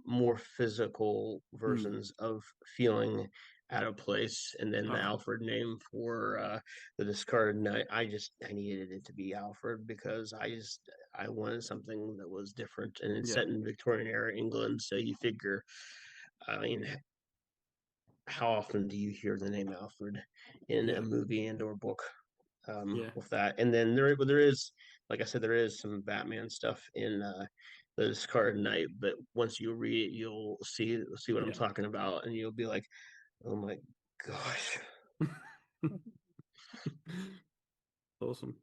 more physical Hmm. versions of feeling out of place. And then the Okay. Alfred name for the Discarded Knight, I needed it to be Alfred because I wanted something that was different, and it's Yeah. set in Victorian era England. So you figure, I mean, how often do you hear the name Alfred in a Yeah. movie and or book? Yeah. With that. And then there is, like I said, there is some Batman stuff in the Discarded Knight. But once you read it, you'll see what I'm Yeah. talking about, and you'll be like, oh my gosh. Awesome.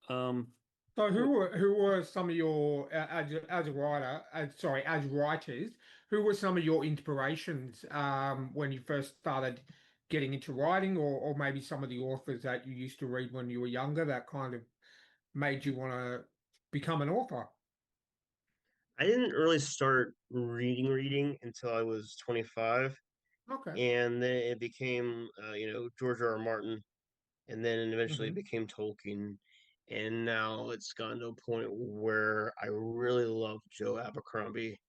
Um, So what, who were some of your as a writer, sorry, as writers, who were some of your inspirations when you first started getting into writing, or maybe some of the authors that you used to read when you were younger that kind of made you want to become an author? I didn't really start reading until I was 25, Okay. and then it became George R. R. Martin, and then eventually it Hmm. became Tolkien, and now it's gotten to a point where I really love Joe Abercrombie,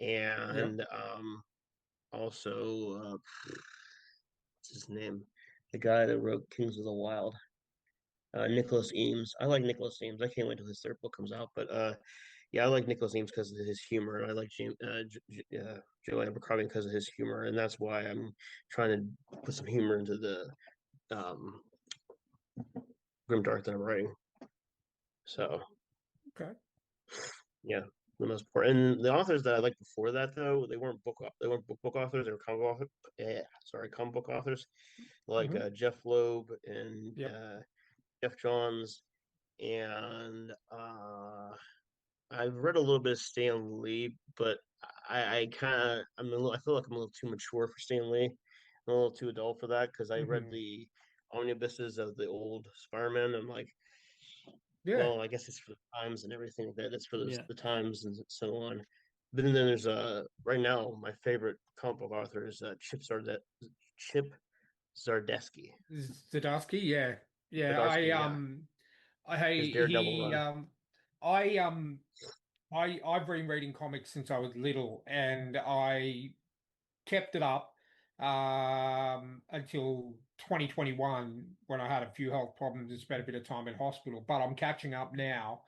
Yep. and also what's his name, the guy that wrote Kings of the Wild, Nicholas Eames. I like Nicholas Eames. I can't wait till his third book comes out, but yeah, I like Nicholas Eames because of his humor. I like Joe Abercrombie because of his humor, and that's why I'm trying to put some humor into the um, grimdark that I'm writing. So Okay. yeah, the most important. And the authors that I liked before that, though, they weren't book authors. They were comic book authors like Hmm. Jeff Loeb and Yep. Jeff Johns, and I've read a little bit of Stan Lee, but I kind of I feel like I'm a little too mature for Stan Lee. I'm a little too adult for that because I read Hmm. the omnibuses of the old Spider-Man. I'm like, Yeah. well, I guess it's for the times and everything like that. That's for yeah. the times and so on. But then there's right now my favorite comic book author is Chip Zdarsky. Zdarsky. Yeah. Yeah. Zdarsky, yeah, his Daredevil He run. I I've been reading comics since I was little, and I kept it up until 2021 when I had a few health problems and spent a bit of time in hospital. But I'm catching up now.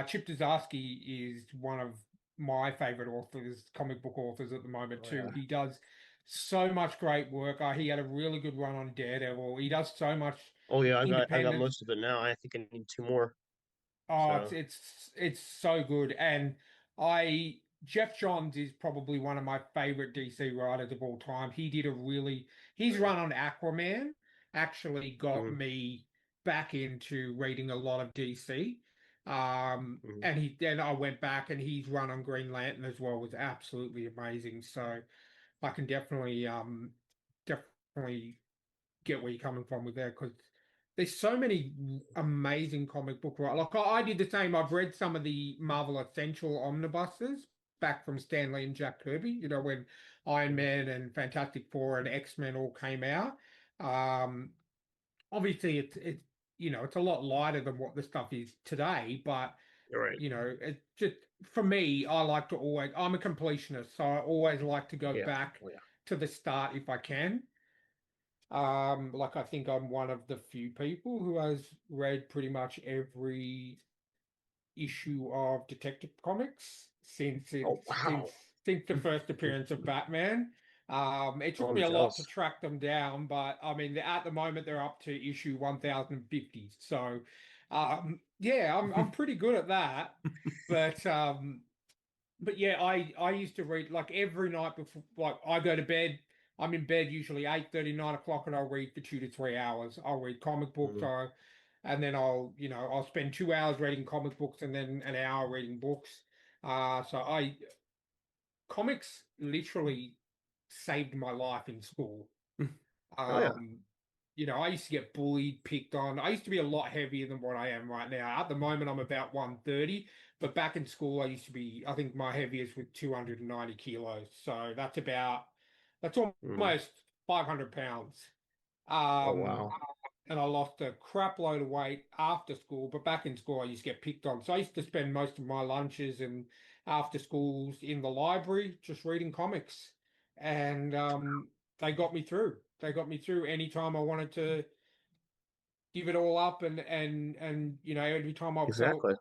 Chip Zdarsky is one of my favorite authors, comic book authors at the moment Oh too. yeah. He does so much great work. He had a really good run on Daredevil. He does so much Oh yeah, I got independent. most of it now. I think I need two more. Oh, So it's so good. And I Jeff Johns is probably one of my favorite DC writers of all time. His yeah. run on Aquaman actually got Mhm, me back into reading a lot of DC. mhm. And then I went back and his run on Green Lantern as well was absolutely amazing. So I can definitely get where you're coming from with that because there's so many amazing comic book writers. Like I did the same. I've read some of the Marvel Essential omnibuses back from Stan Lee and Jack Kirby. You know when Iron Mhm. Man and Fantastic Four and X-Men all came out. Um, Obviously it's a lot lighter than what the stuff is today, but You're right. it just for me, I'm a completionist, so I always like to go Yeah. back Oh yeah. to the start if I can. Like I think I'm one of the few people who has read pretty much every issue of Detective Comics Oh wow. since the first appearance of Batman. It Oh, took me I'm a lot to jealous. track them down, but I mean, at the moment they're up to issue 1050. So, yeah, I'm pretty good at that. But yeah, I used to read like every night before, like I go to bed. I'm in bed usually 8:30, 9 o'clock, and I'll read for 2 to 3 hours. I'll read comic books, Mhm. and then I'll spend 2 hours reading comic books and then an hour reading books. So I comics literally saved my life in school. Oh yeah. Um, I used to get bullied, picked on. I used to be a lot heavier than what I am right now. At the moment, I'm about 130, but back in school, I think my heaviest was 290 kilos. So that's Mhm. almost 500 pounds. Oh Um, wow. and I lost a crap load of weight after school, but back in school, I used to get picked on. So I used to spend most of my lunches and after schools in the library just reading comics. And they got me through. They got me through anytime I wanted to give it all up and every time I felt Exactly.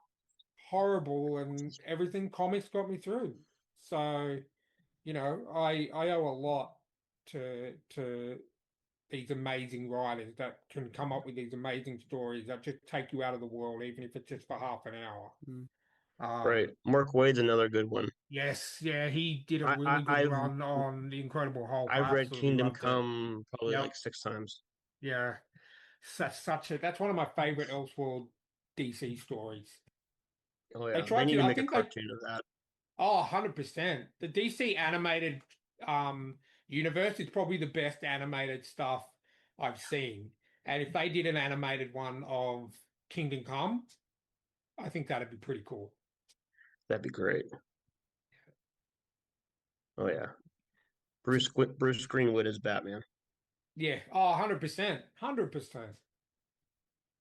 horrible and everything, comics got me through. So, I owe a lot to these amazing writers that can come up with these amazing stories that just take you out of the world, even if it's just for half an hour. Mm. Right. Um, Mark Wade's another good one. yes, yeah, he did a I, I really good I've run on The Incredible Hulk. I've I read absolutely Kingdom loved it. Come probably Yep, like six times. yeah, that's one of my favorite Elseworld DC stories. Oh They yeah. They tried need to, to I make a think they, cartoon of that. oh, 100%. The DC animated universe is probably the best animated stuff I've seen. And if they did an animated one of Kingdom Come, I think that'd be pretty cool. That'd be great. Oh yeah. Bruce Greenwood is Batman. Yeah. Oh, 100%. 100%.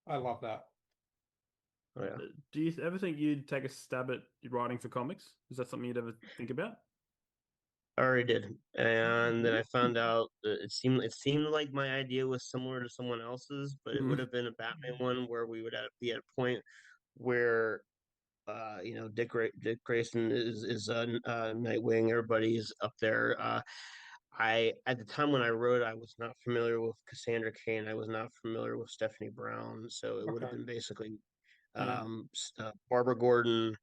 I love that. Oh yeah. Do you ever think you'd take a stab at writing for comics? Is that something you'd ever think about? I already did. And then I found out that it seemed like my idea was similar to someone else's, but it would Mm. have been a Batman one where we would have, be at a point where Dick Grayson is Nightwing. Everybody's up there. I at the time when I wrote, I was not familiar with Cassandra Cain. I was not familiar with Stephanie Brown, so it would have Okay. been basically Yeah. Barbara Gordon,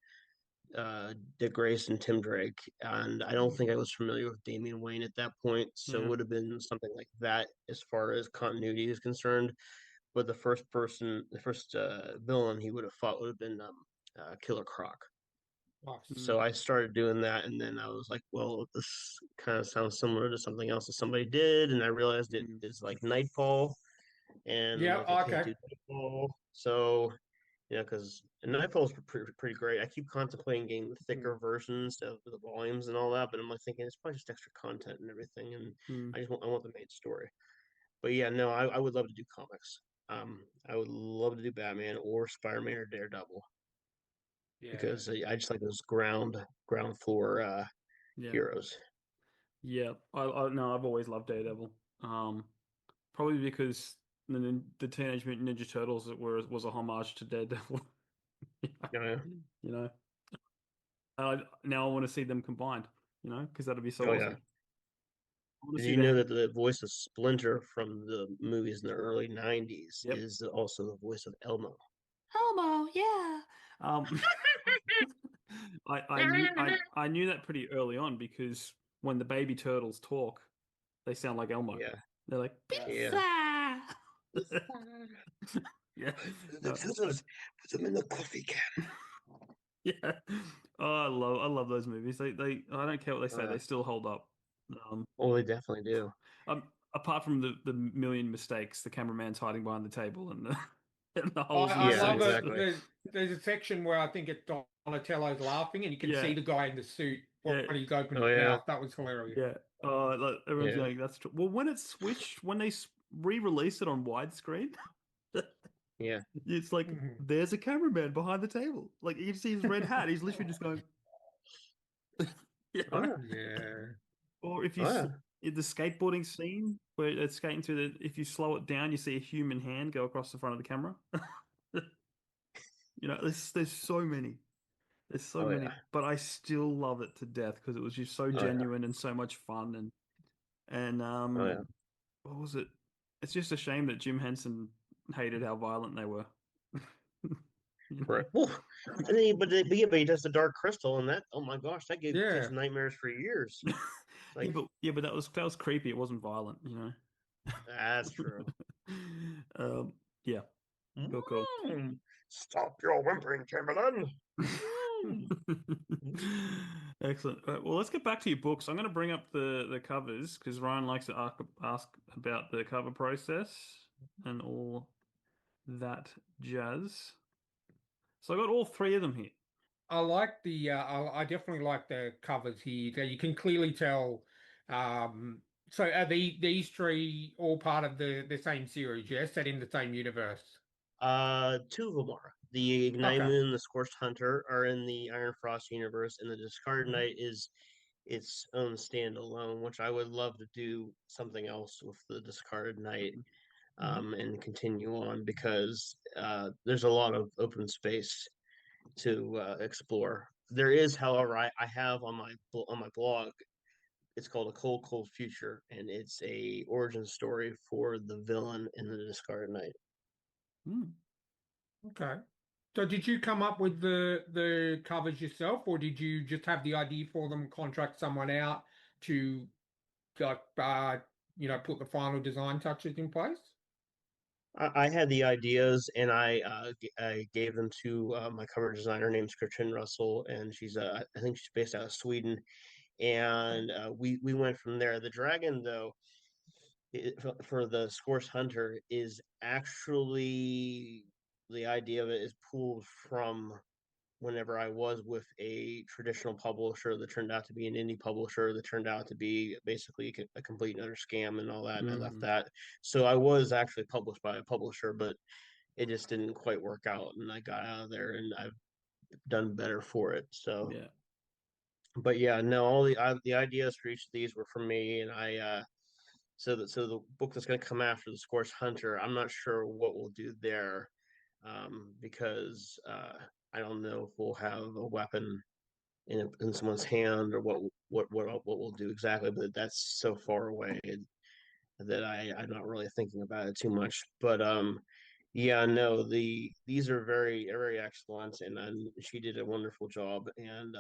Dick Grayson, Tim Drake, and I don't think I was familiar with Damian Wayne at that point, so it Yeah. would have been something like that as far as continuity is concerned. But the first villain he would have fought would have been Killer Croc. Nice. So Mm. I started doing that, and then I was like, "Well, this kind of sounds similar to something else that somebody did," and I realized it Mm. is like Nightfall, and I'm Yeah. like, I can't Okay. do Nightfall, so because Nightfall's pretty great. I keep contemplating getting the Mm. thicker versions of the volumes and all that, but I'm like thinking it's probably just extra content and everything, and Mm. I want the main story. But yeah, no, I would love to do comics. I would love to do Batman or Spider-Man or Daredevil Yeah. because I just like those ground floor Yeah. heroes. Yeah. I no, I've always loved Daredevil. Probably because the Teenage Mutant Ninja Turtles was a homage to Daredevil. Yeah, You know. Now I want to see them combined, because that'd be so Oh yeah. awesome. I want to Did see you know the that the voice of Splinter from the movies in the early 90s Yep. is also the voice of Elmo? Elmo, yeah. Um, I knew that pretty early on because when the baby turtles talk, they sound like Elmo. Yeah, They're like yeah. pizza. Yeah. The No. turtles put them in the coffee can. Yeah. Oh, I love those movies. They I don't care what they say, Uh, they still hold up. Um, oh, they definitely do. um apart from the million mistakes, the cameraman's hiding behind the table and the and the I, holes in the I Yeah, love suits. it. exactly. There's a section where I think it's Donatello's laughing, and you can Yeah. see the guy in the suit when Yeah. he's opened Oh his yeah, mouth. That was hilarious. Yeah. Like, everyone's yeah, going, that's true. Well, when it switched, when they re-released it on widescreen, yeah. it's like Mhm. there's a cameraman behind the table. Like you see his red hat. He's literally just going, you Oh know. yeah, Yeah. Or if you oh yeah. in the skateboarding scene where it's skating through if you slow it down, you see a human hand go across the front of the camera. There's so many. There's so Oh many, yeah, but I still love it to death because it was just so oh yeah, genuine and so much fun and oh yeah. what was it? It's just a shame that Jim Henson hated how violent they were. You know? Correct. Well, and then but he does the Dark Crystal, and that, oh my gosh, that gave kids Yeah. nightmares for years. Yeah, Like, but that was creepy. It wasn't violent. that's true. Um, yeah, cool. Mm, stop your whimpering, Chamberlain. Mm. Excellent. Well, let's get back to your books. I'm going to bring up the covers because Ryan likes to ask about the cover process and all that jazz. So I got all three of them here. I like I definitely like the covers here. That you can clearly tell. So are these three all part of the same series? Yeah, set in the same universe. Two of them are. The Ignite Okay. Moon and the Scorched Hunter are in the Iron Frost universe, and the Discarded Mhm. Knight is its own standalone, which I would love to do something else with the Discarded Knight, Mhm. and continue on because there's a lot of open space to explore. There is, however, I have on my blog. It's called A Cold Cold Future, and it's a origin story for the villain in the Discarded Knight. Hmm. Okay. So did you come up with the covers yourself, or did you just have the idea for them, contract someone out to like put the final design touches in place? I had the ideas, and I gave them to my cover designer named Gretchen Russell, and I think she's based out of Sweden, and we went from there. The dragon, though, for the Scorched Hunter, is actually the idea of it is pulled from whenever I was with a traditional publisher that turned out to be an indie publisher that turned out to be basically a complete and utter scam and all that, and I left Mm, that. So I was actually published by a publisher, but it just didn't quite work out, and I got out of there, and I've done better for it. So, yeah. but yeah, no, the ideas for each of these were from me, and so the book that's going to come after the Scorched Hunter, I'm not sure what we'll do there, because I don't know if we'll have a weapon in someone's hand or what we'll do exactly, but that's so far away that I'm not really thinking about it too much. But yeah, no, these are very excellent, and she did a wonderful job, and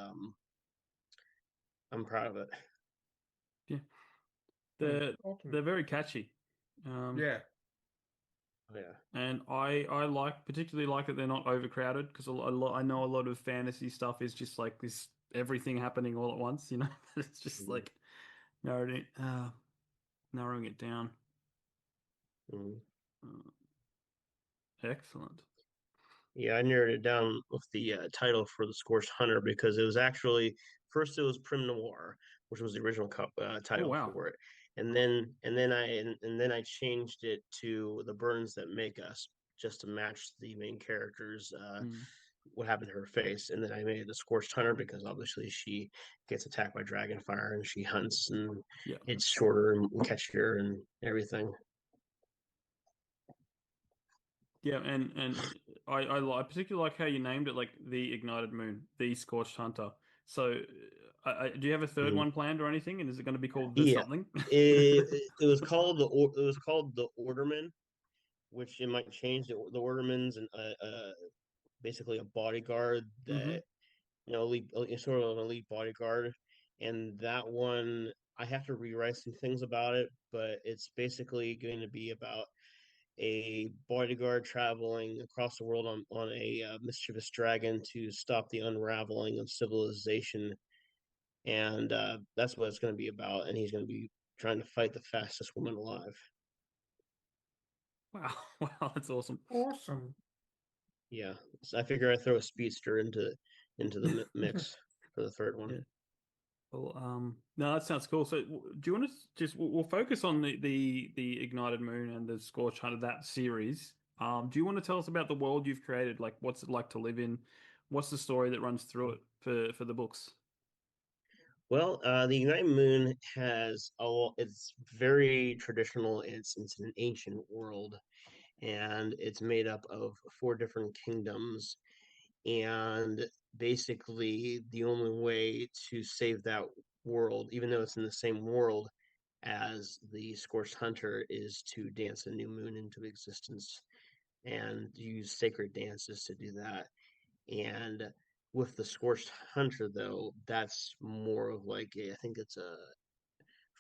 I'm proud of it. Yeah. Hmm. They're Awesome. very catchy. Um, Yeah. Oh, yeah, and I particularly like that they're not overcrowded because I know a lot of fantasy stuff is just like this everything happening all at once. It's just mm-hmm. like narrowing it down. Mm-hmm. Uh, Excellent. Yeah, I narrowed it down with the title for the Scorched Hunter because it was actually first it was Prim Noir, which was the original Oh title wow. for it, and then I changed it to The Burns That Make Us just to match the main character's Mm, what happened to her face, and then I made it the Scorched Hunter because obviously she gets attacked by dragonfire and she hunts and yeah. it's shorter and catchier and everything. Yeah, and I particularly like how you named it like the Ignited Moon, the Scorched Hunter, So, do you have a third Mhm. one planned or anything? And is it going to be called the Yeah, something? it was called it was called the Orderman, which it might change. The Orderman's and basically a bodyguard Hmm. that elite, sort of an elite bodyguard, and that one I have to rewrite some things about it, but it's basically going to be about a bodyguard traveling across the world on a mischievous dragon to stop the unraveling of civilization, and that's what it's going to be about. And he's going to be trying to fight the fastest woman alive. Wow, wow, that's awesome. Awesome. Yeah, so I figure I throw a speedster into the mix for the third one. Yeah. Well, no, that sounds cool. So, do you want to just we'll focus on the Ignited Moon and the Scorched Hunter, that series. Do you want to tell us about the world you've created? Like, what's it like to live in? What's the story that runs through it for the books? Well, the United Moon has it's very traditional. It's an ancient world, and it's made up of four different kingdoms. And basically, the only way to save that world, even though it's in the same world as the Scorched Hunter, is to dance a new moon into existence and use sacred dances to do that. And with the Scorched Hunter, though, that's more of like I think it's a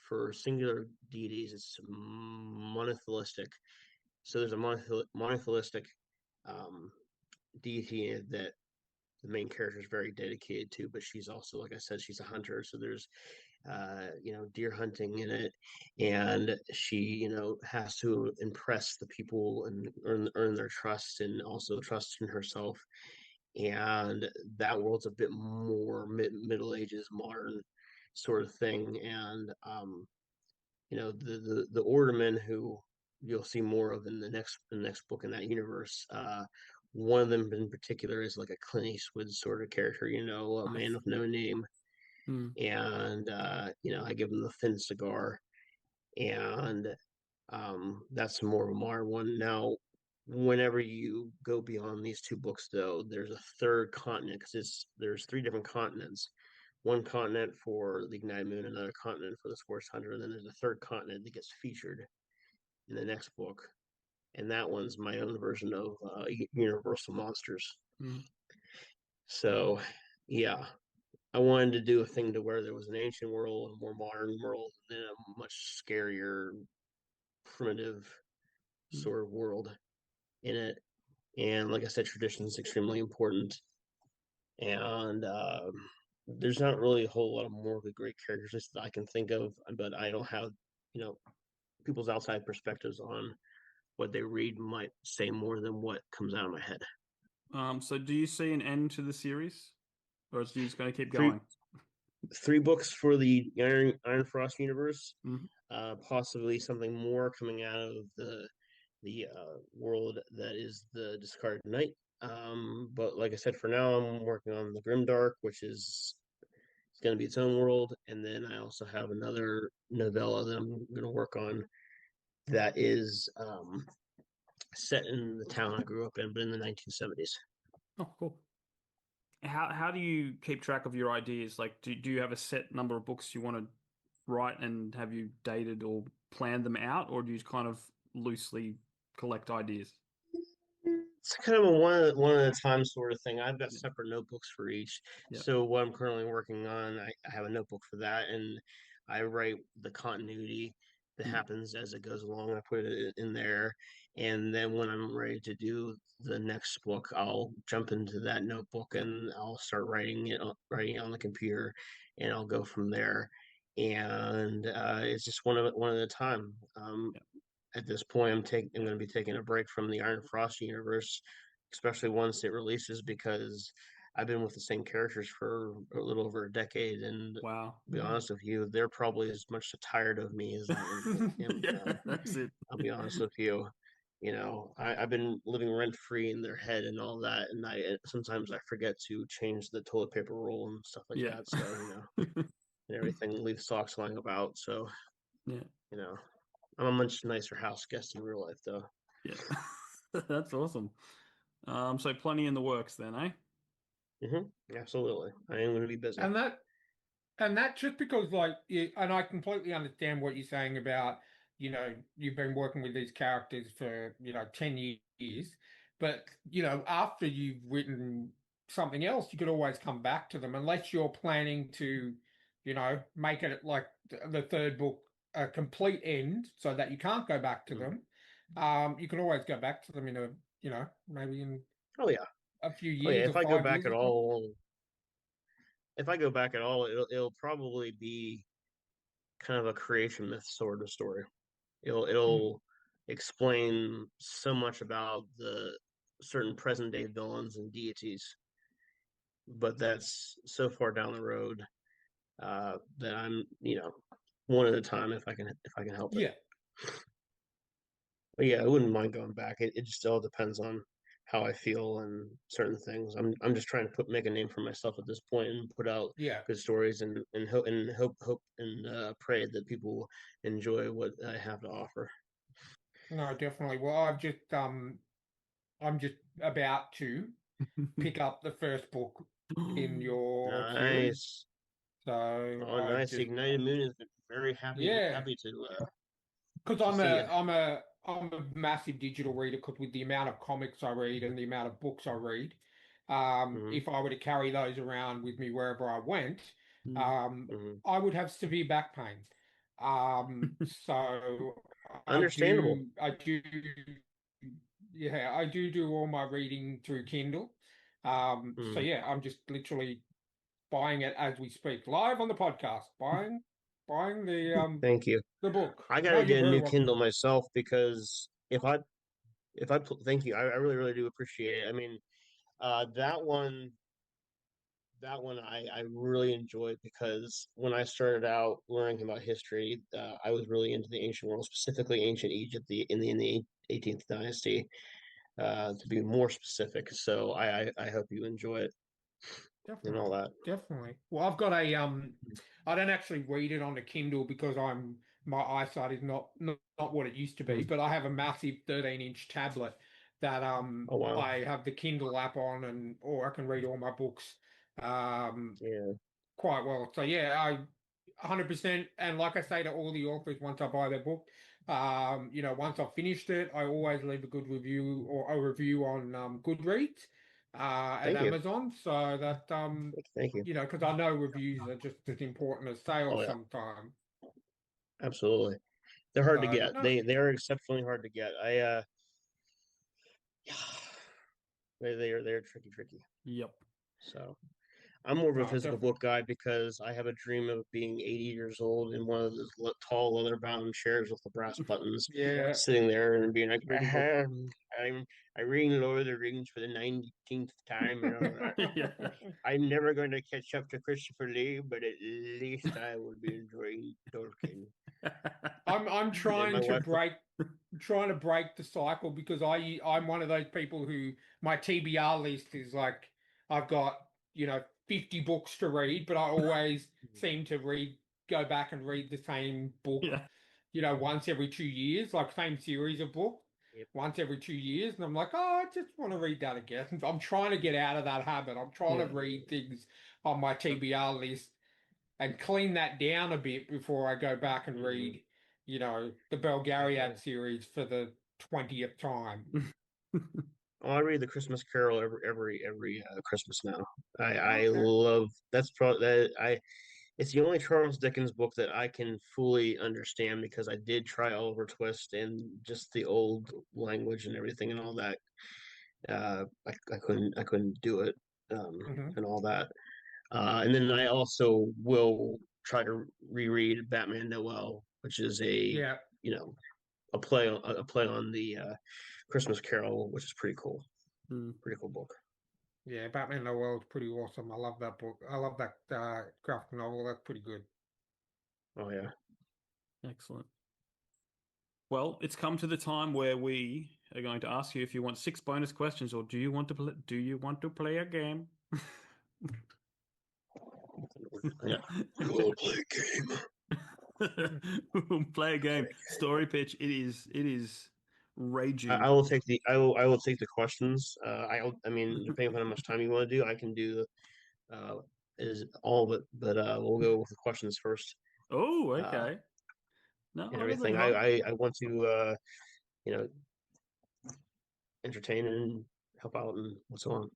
for singular deities, it's monotheistic. So there's a monotheistic um, deity that the main character is very dedicated to, but she's also, like I said, she's a hunter. So there's deer hunting in it, and she has to impress the people and earn their trust, and also trust in herself. And that world's a bit more Middle Ages, modern sort of thing. And the Ordermen, who you'll see more of in the next book in that universe. One of them in particular is like a Clint Eastwood sort of character, a man Nice. with no name. Hmm. And I give him the thin cigar, and that's more of a modern one. Now, whenever you go beyond these two books, though, there's a third continent, because there's three different continents. One continent for the Ignited Moon, another continent for the Scorched Hunter, and then there's a third continent that gets featured in the next book, and that one's my own version of Universal Monsters. Hmm. So, yeah, I wanted to do a thing to where there was an ancient world, a more modern world, and then a much scarier, primitive sort of world in it. And like I said, tradition is extremely important. And there's not really a whole lot of morally great characters that I can think of, but I don't have, you know, people's outside perspectives on what they read might say more than what comes out of my head. So do you see an end to the series, or is it just going to keep Three going? three books for the Iron Frost universe, Hmm. possibly something more coming out of the world that is the Discarded Knight. But like I said, for now I'm working on the Grimdark, which is it's going to be its own world, and then I also have another novella that I'm going to work on that is set in the town I grew up in, but in the 1970s. Oh, cool. How do you keep track of your ideas? Like, do you have a set number of books you want to write, and have you dated or planned them out, or do you kind of loosely collect ideas? It's kind of a one at a time sort of thing. I've got Yeah. separate notebooks for each. Yeah. So what I'm currently working on, I have a notebook for that, and I write the continuity that Mm. happens as it goes along. I put it in there, and then when I'm ready to do the next book, I'll jump into that notebook Yeah. and I'll start writing it on the computer, and I'll go from there. And it's just one at a time. Yeah. At this point, I'm going to be taking a break from the Iron Frost universe, especially once it releases, because I've been with the same characters for a little over a decade, and to Wow. be honest with you, they're probably as much tired of me as I am of Yeah, them. that's it. I'll be honest with you. I've been living rent free in their head and all that, and I sometimes I forget to change the toilet paper roll and stuff like Yeah. that. So and everything, leave socks lying about. So Yeah. you know, I'm a much nicer house guest in real life, though. Yeah. That's awesome. So plenty in the works then, eh? Absolutely. I am going to be busy. And that just because and I completely understand what you're saying about, you've been working with these characters for, 10 years, but after you've written something else, you could always come back to them unless you're planning to, make it like the third book a complete end so that you can't go back to Mhm. them. You can always go back to them in a, maybe in Oh yeah. a few Oh yeah. years or If I go 5 back years at or something. all, it'll probably be kind of a creation myth sort of story. Hmm. It'll explain so much about the certain present day villains and deities, but that's so far down the road that I'm, one at a time if I can help it. Yeah. But yeah, I wouldn't mind going back. It just all depends on how I feel and certain things. I'm just trying to make a name for myself at this point and put out Yeah. good stories and hope and pray that people enjoy what I have to offer. No, definitely. Well, I'm just about to pick up the first book in your series. Nice. So Oh, I nice. The just Ignited Moon is very yeah, happy because to see it. I'm a massive digital reader because with the amount of comics I read and the amount of books I read, Hmm. if I were to carry those around with me wherever I went, Mm. um, Hmm. I would have severe back pain. So Understandable. I do, yeah, I do all my reading through Kindle. So Mm. yeah, I'm just literally buying it as we speak, live on the podcast, buying Thank you. the book. I No, gotta you're get a very new welcome. Kindle myself because thank you. I really, really do appreciate it. I mean, uh, that one, that one I really enjoyed because when I started out learning about history, I was really into the ancient world, specifically ancient Egypt, in the 18th dynasty, to be more specific. So I hope you enjoy it and all Definitely, that. definitely. Well, I've got I don't actually read it on the Kindle because my eyesight is not what it used to be, Mm. but I have a massive 13-inch tablet that Oh wow. I have the Kindle app on and or I can read all my books um Yeah. quite well. So yeah, I 100%. And like I say to all the authors, once I buy their book, once I've finished it, I always leave a good review or a review on Goodreads and Thank you. Amazon, so that Thank you. because I know reviews are just as important as sales Oh yeah. sometimes. Absolutely. They're hard to So get. no, They are exceptionally hard to get. They're tricky. Yep. So I'm more of a no, physical definitely. book guy because I have a dream of being 80 years old in one of those tall leather bound chairs with the brass buttons, Yeah. sitting there and being like, Reading books. I'm reading Lord of the Rings for the 19th time. Yeah. I'm never going to catch up to Christopher Lee, but at least I will be enjoying Tolkien. I'm And then my wife, trying to break the cycle because I'm one of those people who my TBR list is like I've got 50 books to read, but I always seem to go back and read the same book, Yeah. once every 2 years, like same series of book yep, once every 2 years, and I'm like, oh, I just want to read that again. I'm trying to get out of that habit. I'm trying to Yeah. read things on my TBR list and clean that down a bit before I go back and mm-hmm. read, the Belgariad series for the 20th time. Oh, I read the Christmas Carol every Christmas now. I Okay. love that's probably that I it's the only Charles Dickens book that I can fully understand because I did try Oliver Twist and just the old language and everything and all that. I couldn't do it Hmm. and all that. And then I also will try to reread Batman Noel, which is Yeah. you know a play on the Christmas Carol, which is pretty cool. Mm. Pretty cool book. Yeah. Batman the World's pretty awesome. I love that book. I love that graphic novel. That's pretty good. Oh yeah. Excellent. Well, it's come to the time where we are going to ask you if you want 6 bonus questions or do you want to play a game? Yeah. We will play a game. We'll play a game. Story pitch. It is raging. I will take the I will take the questions. I mean, depending on how much time you want to do, I can do is all of it, but we'll go with the questions first. Oh, Uh, okay. No, and I don't think everything. hard. I want to you know entertain and help out and what's on.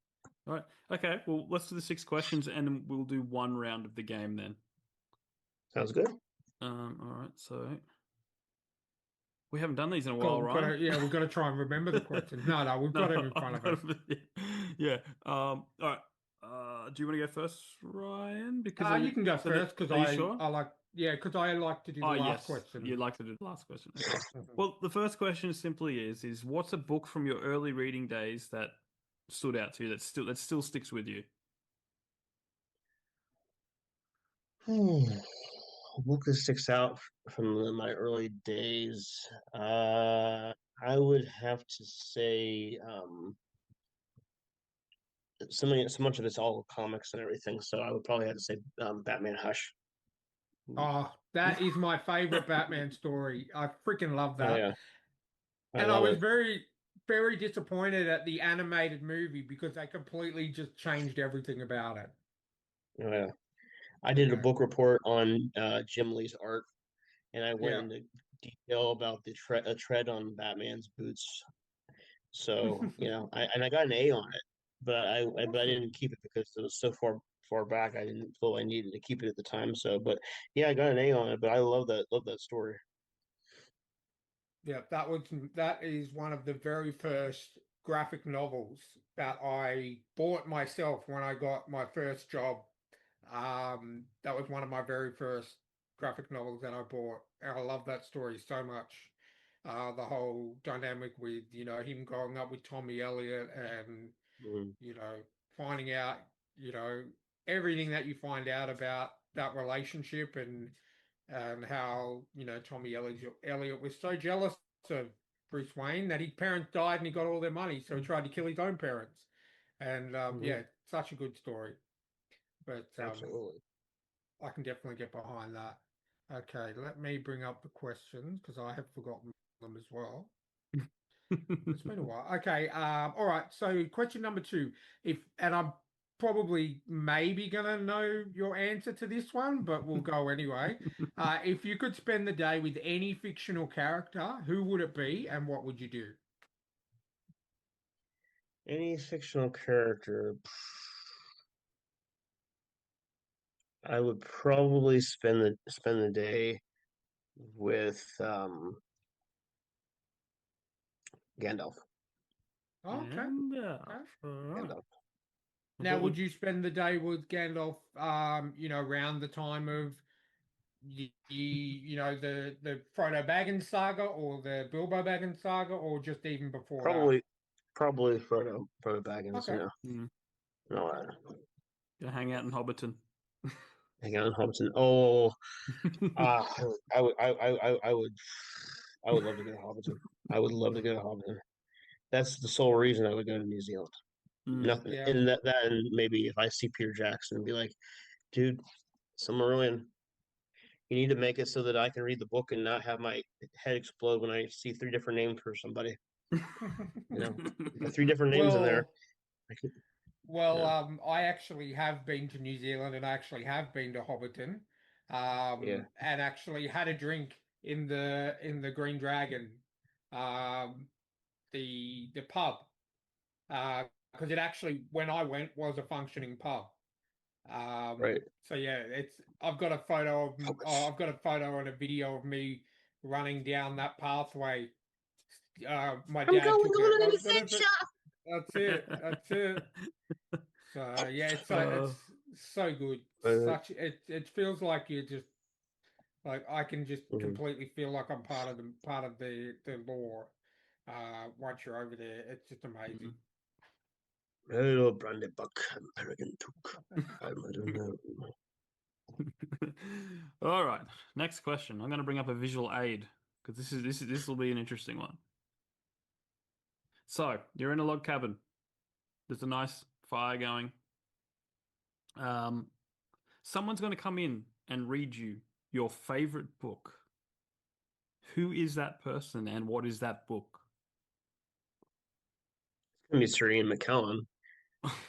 All right. Okay. Well, let's do the 6 questions, and then we'll do one round of the game then. Sounds good. All right. So we haven't done these in a God, while, Ryan. we've got to try and remember the questions. No, we've got it in front of us. Yeah. All right. Do you want to go first, Ryan? Because You can go so that, first because are you sure? I like, yeah, because I like to do the Oh, last yes. question. You'd like to do the last question. Okay. Mhm. Well, the first question simply is what's a book from your early reading days that stood out to you that still sticks with you? A book that sticks out from my early days. I would have to say so much of it's all comics and everything. So I would probably have to say Batman Hush. Oh, that is my favorite Batman story. I freaking love Oh that. yeah, I And I love was it. very disappointed at the animated movie because they completely just changed everything about it. Oh yeah, I You did a know, book report on Jim Lee's art, and I went yeah. into detail about the tread on Batman's boots. So I got an A on it, but I Awesome. didn't keep it because it was so far back. I didn't feel I needed to keep it at the time. So, but yeah, I got an A on it. But I love that story. Yeah, that is one of the very first graphic novels that I bought myself when I got my first job. That was one of my very first graphic novels that I bought, and I love that story so much. The whole dynamic with, him growing up with Tommy Elliot and, Mm, you know, finding out, you know, everything that you find out about that relationship and how, Tommy Elliot was so jealous of Bruce Wayne that his parents died and he got all their money, so he tried to kill his own parents. And mhm, yeah, such a good story. But absolutely. I can definitely get behind that. Okay, let me bring up the questions because I have forgotten them as well. It's been a while. Okay, all right. So question number two, and I'm probably maybe gonna know your answer to this one, but we'll go anyway. If you could spend the day with any fictional character, who would it be and what would you do? Any fictional character, I would probably spend the day with Gandalf. Oh, okay, And okay. all right. Gandalf. Now, What would would you spend the day with Gandalf, around the time of the Frodo Baggins saga or the Bilbo Baggins saga, or just even before that? Probably probably Frodo Baggins. Okay. No, go hang out in Hobbiton? hang on, Hobson. Oh, I would love to go to Hobbiton. I would love to go to Hobbiton. That's the sole reason I would go to New Zealand. Mm. Nothing, Yeah. and that, and maybe if I see Peter Jackson and be like, dude, somewhere in, you need to make it so that I can read the book and not have my head explode when I see three different names for somebody. You got three different names in there. Well, I could, well, yeah, I actually have been to New Zealand and I actually have been to Hobbiton, yeah, and actually had a drink in the Green Dragon, um, the pub, because it actually when I went was a functioning pub. right. So yeah, I've got a photo and a video of me running down that pathway. My I'm dad going took it. on an What is it? adventure. That's it. That's it. So yeah, Uh, it's so good. Uh, It feels like you just like I can just mhm. completely feel like I'm part of the lore. Once you're over there, it's just amazing. mm. Hello, Brandy Buck. I'm Peregrine Took. I don't know. All right. Next question. I'm going to bring up a visual aid because this will be an interesting one. So you're in a log cabin. There's a nice fire going. Um, someone's going to come in and read you your favorite book. Who is that person and what is that book? gonna be Sir Ian McKellen.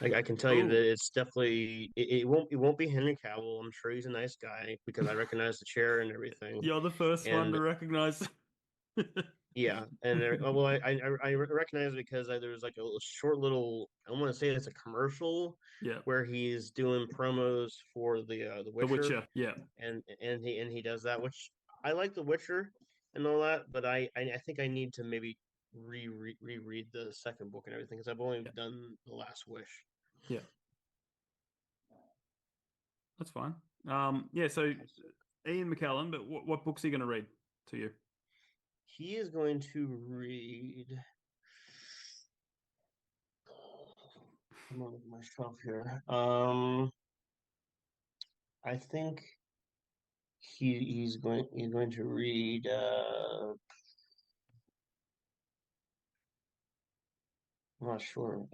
Like I can tell you Oh, that it's definitely it won't be Henry Cavill. I'm sure he's a nice guy because I recognize the chair and everything. you're the first one And to recognize. yeah, and well, I recognize it because there was like a short little, I want to say it's a commercial Yeah, where he's doing promos for the The Witcher, Witcher. Yeah. and he does that, which I like the Witcher and all that, but I think I need to maybe reread the second book and everything because I've only Yeah. done the Last Wish. Yeah. That's fine. Yeah, so Ian McKellen, but what book's he going to read to you? He is going to read. I'm on my shelf here. I think he's going to read. I'm not sure.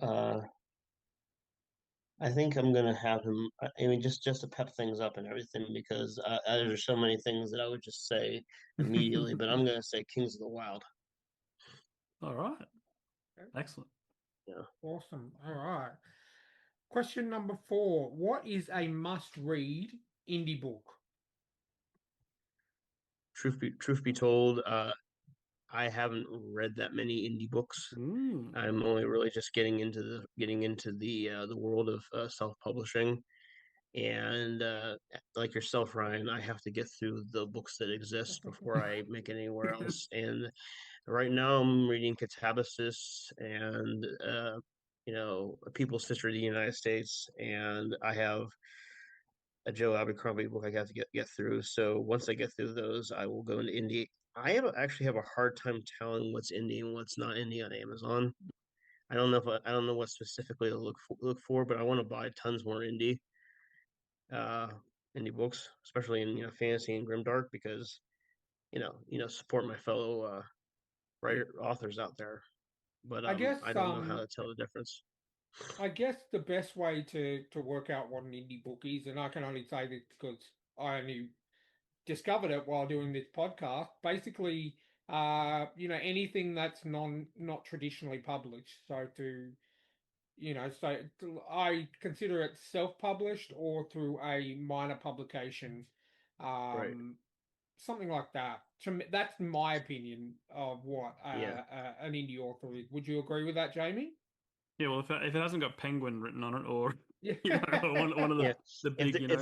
I think I'm gonna have him. I mean, just to pep things up and everything, because there's so many things that I would just say immediately, but I'm gonna say Kings of the Wild. All right. Okay, Excellent. Yeah. awesome. All right. Question number 4. What is a must-read indie book? Truth be told, I haven't read that many indie books. Mm. I'm only really just getting into the world of self-publishing. And like yourself, Ryan, I have to get through the books that exist before I make it anywhere else. And right now, I'm reading Catabasis and A People's History of the United States, and I have a Joe Abercrombie book I got to get through. So once I get through those, I will go into indie. Actually have a hard time telling what's indie and what's not indie on Amazon. I don't know what specifically to look for, but I want to buy tons more uh indie books, especially in fantasy and grimdark because support my fellow writer authors out there. But I I guess don't know how to tell the difference. I guess the best way to work out what an indie book is, and I can only say this because I only discovered it while doing this podcast. Basically, anything that's not traditionally published. I consider it self-published or through a minor publication, Right. um, something like that. To me, that's my opinion of what Yeah. an indie author is. Would you agree with that, Jamie? Yeah, well, if it hasn't got Penguin written on it, or Yeah. one of Yeah. the If big, the, if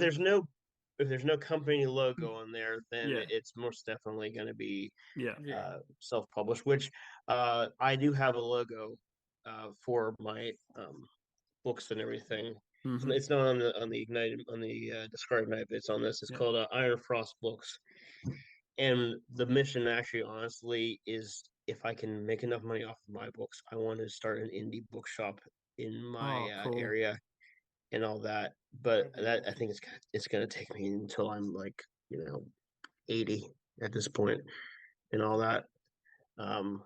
there's no company logo on there, then yeah, it's most definitely going to be yeah, Yeah. self-published. Which I do have a logo for my books and everything. hmm It's not on the Ignited on the Discard Ignite, but it's on this. It's yeah. called Iron Frost Books, and the mission actually, honestly, is if I can make enough money off of my books, I want to start an indie bookshop in my Oh, cool. area and all that. But That'd be that I awesome. think it's gonna take me until I'm like 80 at this point and all that. Um,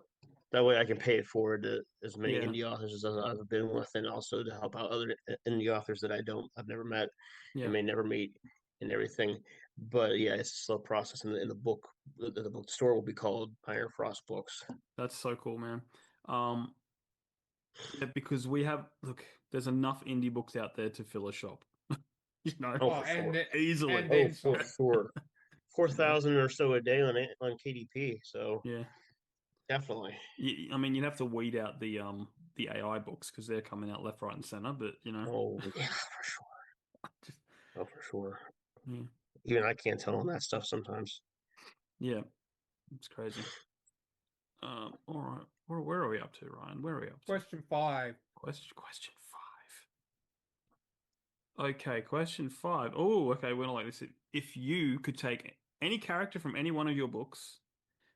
that way I can pay it forward to as many Yeah, indie authors as I've been with, and also to help out other indie authors that I've never met and yeah. may never meet and everything. But yeah, it's a slow process. In the book, the bookstore will be called Iron Frost Books. That's so cool, man. Um, yeah, because look, there's enough indie books out there to fill a shop. You know, Oh, Oh, for and sure. and easily. Oh, then for some. sure. Four You know, thousand or so a day on KDP. So yeah. definitely. I mean, you'd have to weed out the AI books because they're coming out left, right, and center. But Oh yeah, for sure. just Oh, for sure. yeah, Even I can't tell on that stuff sometimes. yeah, it's crazy. All right, where are we up to, Ryan? Where are we up to? Question 5. Question five. Okay, question five. Oh, okay, we don't like this. If you could take any character from any one of your books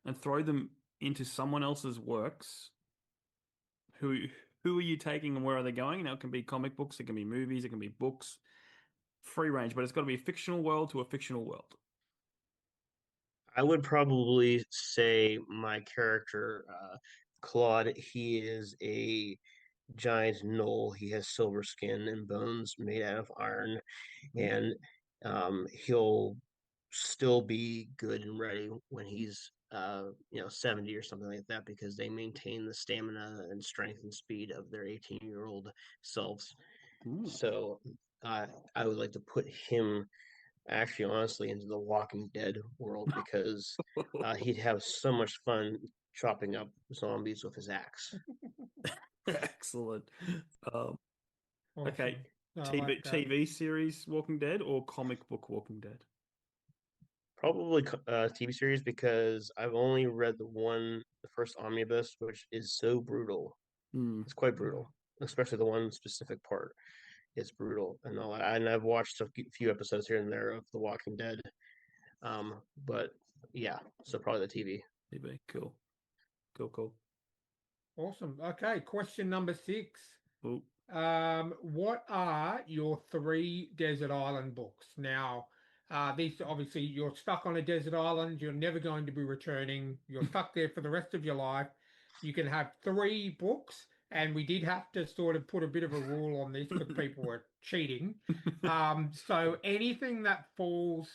and throw them into someone else's works, who who are you taking and where are they going? Now it can be comic books, it can be movies, it can be books, free range, but it's got to be a fictional world to a fictional world. I would probably say my character, Claude, he is a giant gnoll. He has silver skin and bones made out of iron, and he'll still be good and ready when he's 70 or something like that, because they maintain the stamina and strength and speed of their 18-year-old selves. Ooh. So I would like to put him actually honestly into the Walking Dead world, because he'd have so much fun chopping up zombies with his axe. Excellent. Awesome. Okay, I TV like that. TV series Walking Dead or comic book Walking Dead? Probably TV series, because I've only read the first omnibus, which is so brutal. Hmm. It's quite brutal, especially the one specific part. It's brutal and all that. And I've watched a few episodes here and there of The Walking Dead. But yeah, so probably the TV. TV. Cool. Cool. Awesome. Okay, question number 6. Ooh. What are your 3 desert island books? Now, these obviously you're stuck on a desert island, you're never going to be returning, you're stuck there for the rest of your life. You can have 3 books, and we did have to sort of put a bit of a rule on this because people were cheating. So anything that falls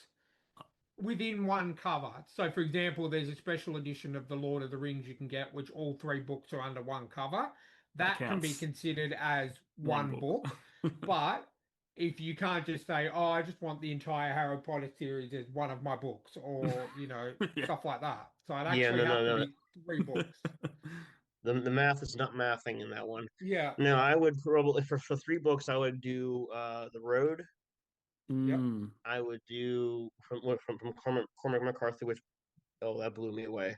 within one cover. So, for example, there's a special edition of The Lord of the Rings you can get, which all 3 books are under one cover. That That can be counts. considered as One one book. book. But if you can't just say, oh, I just want the entire Harry Potter series as one of my books, or, Yeah. stuff like that. So it Yeah, actually no, has no, to no. be 3 books. The math is not mathing in that one. Yeah, No, yeah, I would probably for 3 books I would do The Road. yep. Mm. I would do from Cormac McCarthy, which that blew me away.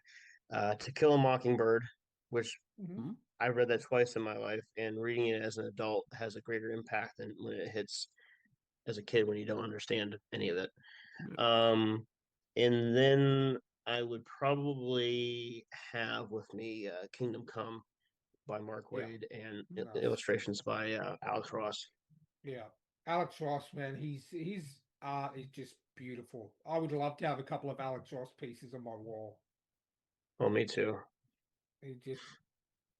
To Kill a Mockingbird, which Hmm. Mm. I read that twice in my life, and reading it as an adult has a greater impact than when it hits as a kid when you don't understand any of it. Yeah. Um, and then I would probably have with me Kingdom Come by Mark Yeah. Waid, and Nice. illustrations by Alex Ross. Yeah. Alex Ross, man, his art is just beautiful. I would love to have a couple of Alex Ross pieces on my wall. Oh, me too. It just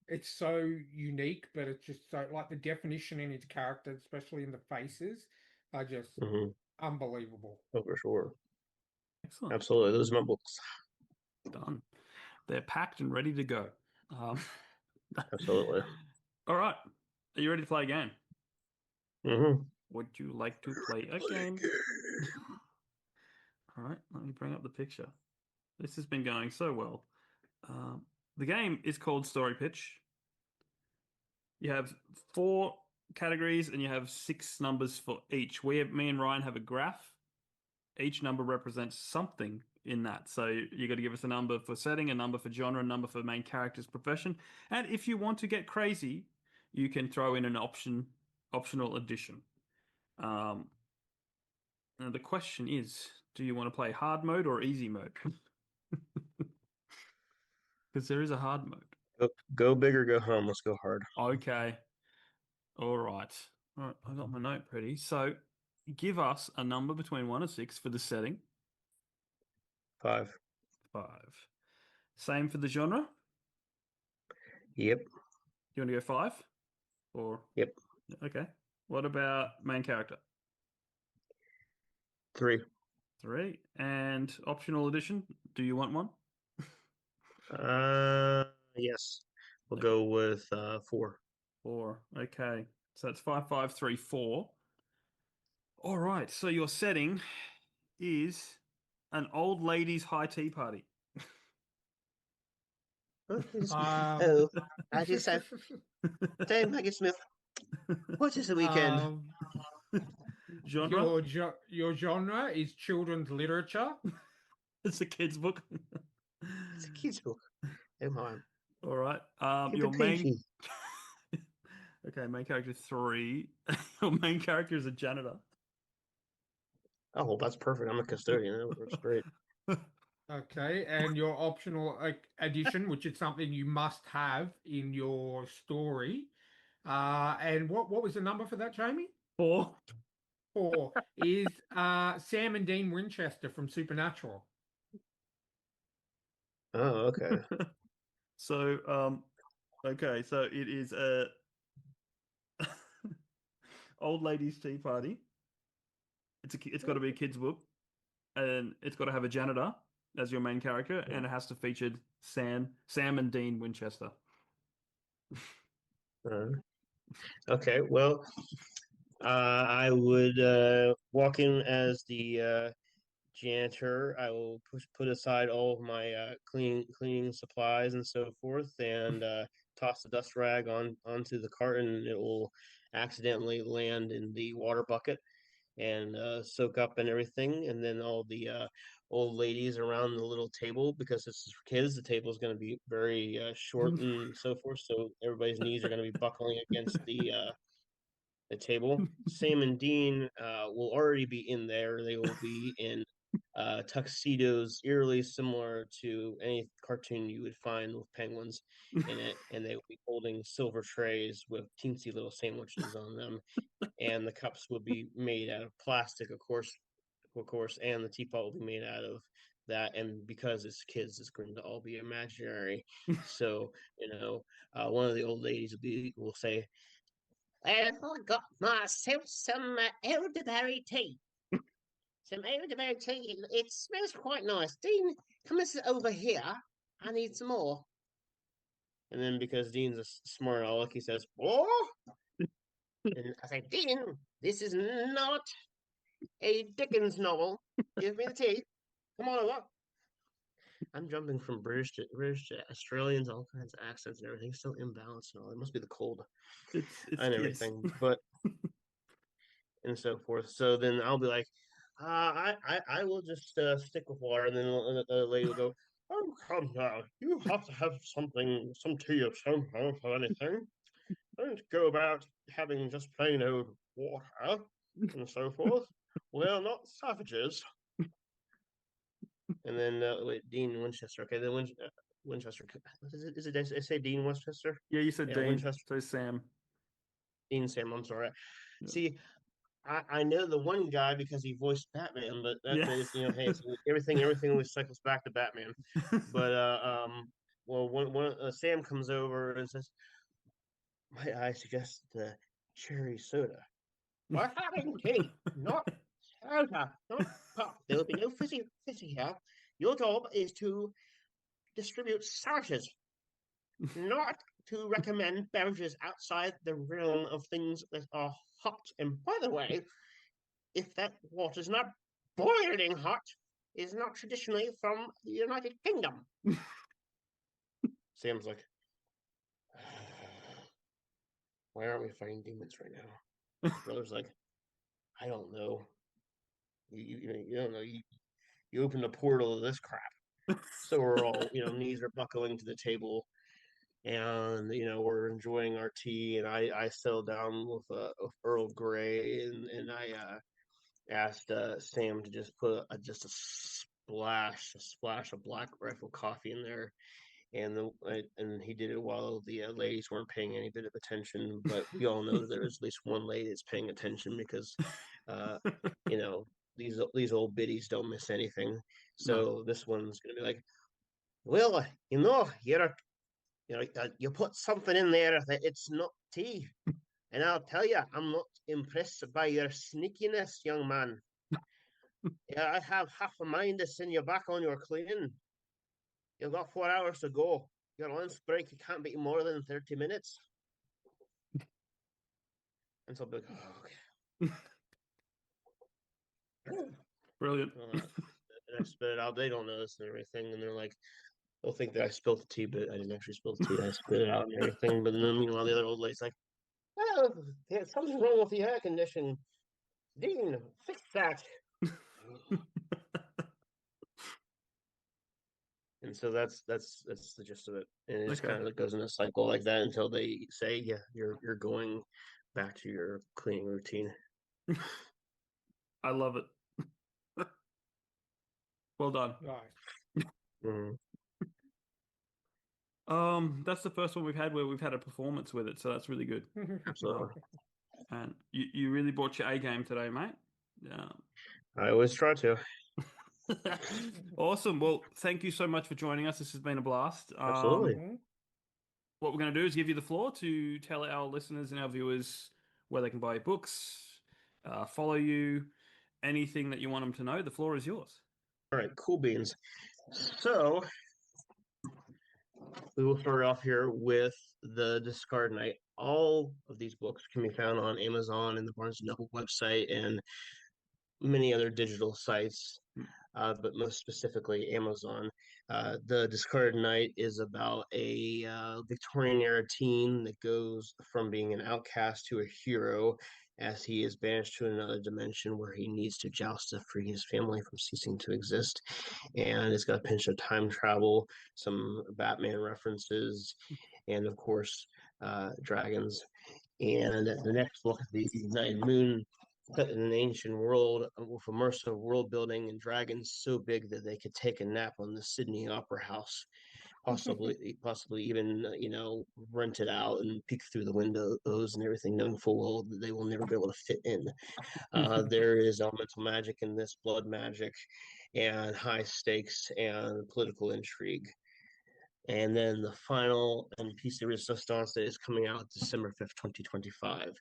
it's so unique, but it's just so like the definition in his character, especially in the faces, are just Hmm. unbelievable. Oh, for sure. Excellent. Absolutely. Those are my books. Done. They're packed and ready to go. Um, Absolutely. all right. Are you ready to play a game? Hmm. Would you like to play a game? All right, let me bring up the picture. This has been going so well. The game is called Story Pitch. You have 4 categories and you have 6 numbers for each. Me and Ryan have a graph. Each number represents something in that. So you got to give us a number for setting, a number for genre, a number for main character's profession. And if you want to get crazy, you can throw in an optional addition. Um, and the question is, do you want to play hard mode or easy mode? Because there is a hard mode. Go big or go home. Let's go hard. Okay. All right. All right. I got my note ready. So give us a number between 1 and 6 for the setting. 5. 5. Same for the genre. Yep. You want to go 5? Or Yep. okay. What about main character? 3. 3. And optional addition. Do you want one? Yes. We'll Okay. go with 4. 4. Okay. So that's 5, 5, 3, 4. All right. So your setting is an old lady's high tea party. Um, Oh, I just have say, Maggie Smith, what is the weekend? um, Genre? your genre is children's literature. It's a kid's book. It's a kid's book. Oh my. All right. Keep Your it main. PG. Okay, main character 3. Your main character is a janitor. Oh, well, that's perfect. I'm a custodian. That works great. Okay, and your optional addition, which is something you must have in your story. And what was the number for that, Jamie? 4. 4 is Sam and Dean Winchester from Supernatural. Oh, okay. So, okay, so it is a old lady's tea party. It's got to be a kid's book, and it's got to have a janitor, as your main character, and it has to feature Sam and Dean Winchester. Okay, well, I would walk in as the janitor. I will put aside all of my cleaning supplies and so forth, and toss the dust rag onto the cart, and it will accidentally land in the water bucket and soak up and everything. And then all the old ladies around the little table, because this is for kids, the table is going to be very short and so forth. So everybody's knees are going to be buckling against the table. Sam and Dean will already be in there. They will be in tuxedos, eerily similar to any cartoon you would find with penguins in it, and they will be holding silver trays with teensy little sandwiches on them, and the cups will be made out of plastic, of course, and the teapot will be made out of that. And because it's kids, it's going to all be imaginary. So, one of the old ladies will say, "I got myself some elderberry tea. Some elderberry tea. It smells quite nice. Dean, come and sit over here. I need some more." And then because Dean's a smart aleck, he says, "Oh." And I say, "Dean, this is not a Dickens novel. Give me the tea. Come on over." I'm jumping from British to Australians, all kinds of accents and everything. So imbalanced and all. It must be the cold It's and kids. everything, but and so forth. So then I'll be like, I will just stick with water, and then the lady will go, "Oh, come now, you have to have something, some tea of some kind or anything. Don't go about having just plain old water and so forth. We're not savages." And then wait, Dean Winchester. Okay, then Winchester. Is it? I say Dean Winchester? Yeah, you said Yeah, Dean, Winchester. so Sam. Dean Sam. I'm sorry. Yeah. See, I know the one guy because he voiced Batman, but Yeah. hey, it's, everything always cycles back to Batman. But well, when Sam comes over and says, "Might I suggest the cherry soda?" "We're having tea, not soda, not pop. There will be no fizzy here. Your job is to distribute sandwiches, not to recommend beverages outside the realm of things that are hot. And by the way, if that water's not boiling hot, is not traditionally from the United Kingdom." Sam's like, "Why aren't we fighting demons right now?" His brother's like, "I don't know. You don't know. You opened a portal to this crap." So we're all, knees are buckling to the table, and we're enjoying our tea, and I settle down with Earl Grey, and I asked Sam to just put just a splash of Black Rifle coffee in there, and he did it while the ladies weren't paying any bit of attention. But we all know that there is at least one lady that's paying attention because, uh, you know, these old biddies don't miss anything. So No. this one's gonna be like, "Well, you put something in there that it's not tea, and I'll tell you, I'm not impressed by your sneakiness, young man. Yeah, I have half a mind to send you back on your cleaning. You've got 4 hours to go. Your lunch break, you can't be more than 30 minutes." And so I'll be like, "Oh, okay." Brilliant. And I spit it out. They don't know this and everything. And they're like, they'll think that I spilled the tea, but I didn't actually spill the tea. I spit it out and everything. But then, meanwhile, the other old lady's like, "Oh, there's something wrong with the air conditioning. Dean, fix that." And so that's the gist of it. And it just Okay. kind of goes in a cycle like that until they say, "Yeah, you're going back to your cleaning routine." I love it. Well done. Nice. Mhm. That's the first one we've had where we've had a performance with it, so that's really good. Absolutely. And you really brought your A game today, mate. Yeah. I always try to. Awesome. Well, thank you so much for joining us. This has been a blast. Absolutely. What we're going to do is give you the floor to tell our listeners and our viewers where they can buy your books, follow you, anything that you want them to know. The floor is yours. All right, cool beans. So we will start off here with The Discard Knight. All of these books can be found on Amazon and the Barnes & Noble website and many other digital sites, but most specifically Amazon. The Discarded Knight is about a Victorian era teen that goes from being an outcast to a hero as he is banished to another dimension where he needs to joust to free his family from ceasing to exist. And it's got a pinch of time travel, some Batman references, and of course, dragons. And the next book, The Ignited Moon, set in an ancient world with immersive world building and dragons so big that they could take a nap on the Sydney Opera House, possibly even rent it out and peek through the windows and everything, knowing full well that they will never be able to fit in. There is elemental magic in this, blood magic, and high stakes and political intrigue. And then the final and piece de resistance that is coming out December 5th, 2025,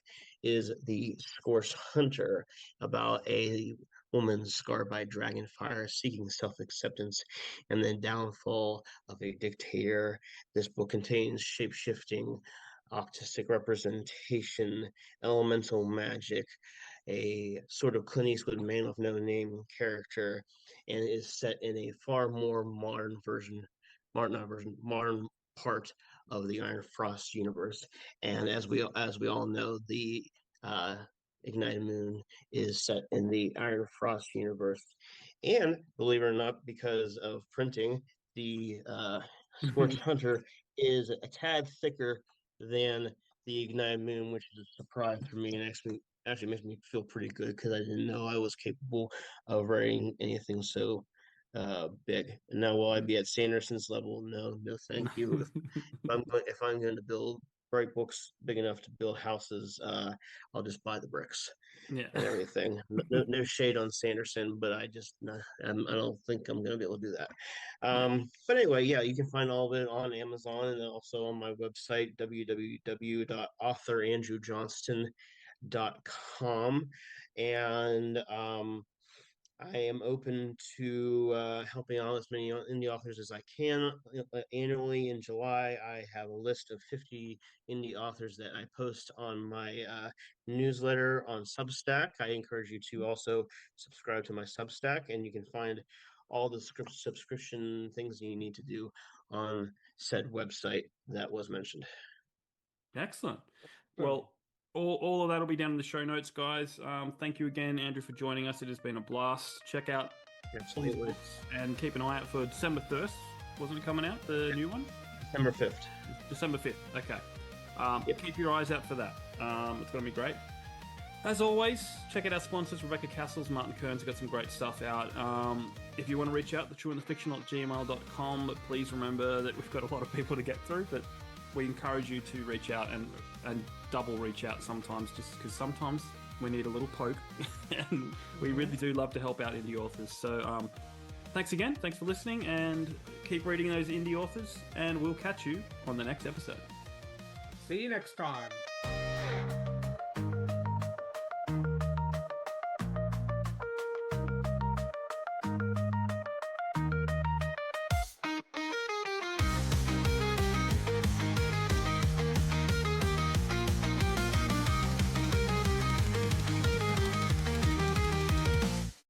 is The Scorched Hunter, about a woman scarred by dragon fire seeking self-acceptance and the downfall of a dictator. This book contains shape-shifting, artistic representation, elemental magic, a sort of Clint Eastwood man with no name character, and is set in a far more modern part of the Iron Frost universe. And as we all know, the Ignited Moon is set in the Iron Frost universe. And believe it or not, because of printing, the Scorched Hunter is a tad thicker than the Ignited Moon, which is a surprise for me and actually makes me feel pretty good because I didn't know I was capable of writing anything so big. Now, will I be at Sanderson's level? No, thank you. If I'm going to write books big enough to build houses, I'll just buy the bricks and everything. No shade on Sanderson, but I don't think I'm going to be able to do that. But anyway, yeah, you can find all of it on Amazon and also on my website, www.authorandrajohnston.com. And I am open to helping out as many indie authors as I can. Annually in July, I have a list of 50 indie authors that I post on my newsletter on Substack. I encourage you to also subscribe to my Substack, and you can find all the subscription things you need to do on said website that was mentioned. Excellent. Well, all of that will be down in the show notes, guys. Thank you again, Andrew, for joining us. It has been a blast. Check out all these books and keep an eye out for December 1st. Wasn't it coming out, the new one? December 5th. December 5th, okay. Keep your eyes out for that. It's going to be great. As always, check out our sponsors, Rebecca Castles, Martin Kearns, got some great stuff out. If you want to reach out, thetrueandthefictional@gmail.com, but please remember that we've got a lot of people to get through, but we encourage you to reach out and double reach out sometimes, just because sometimes we need a little poke and we really do love to help out indie authors. So thanks again, thanks for listening, and keep reading those indie authors, and we'll catch you on the next episode. See you next time.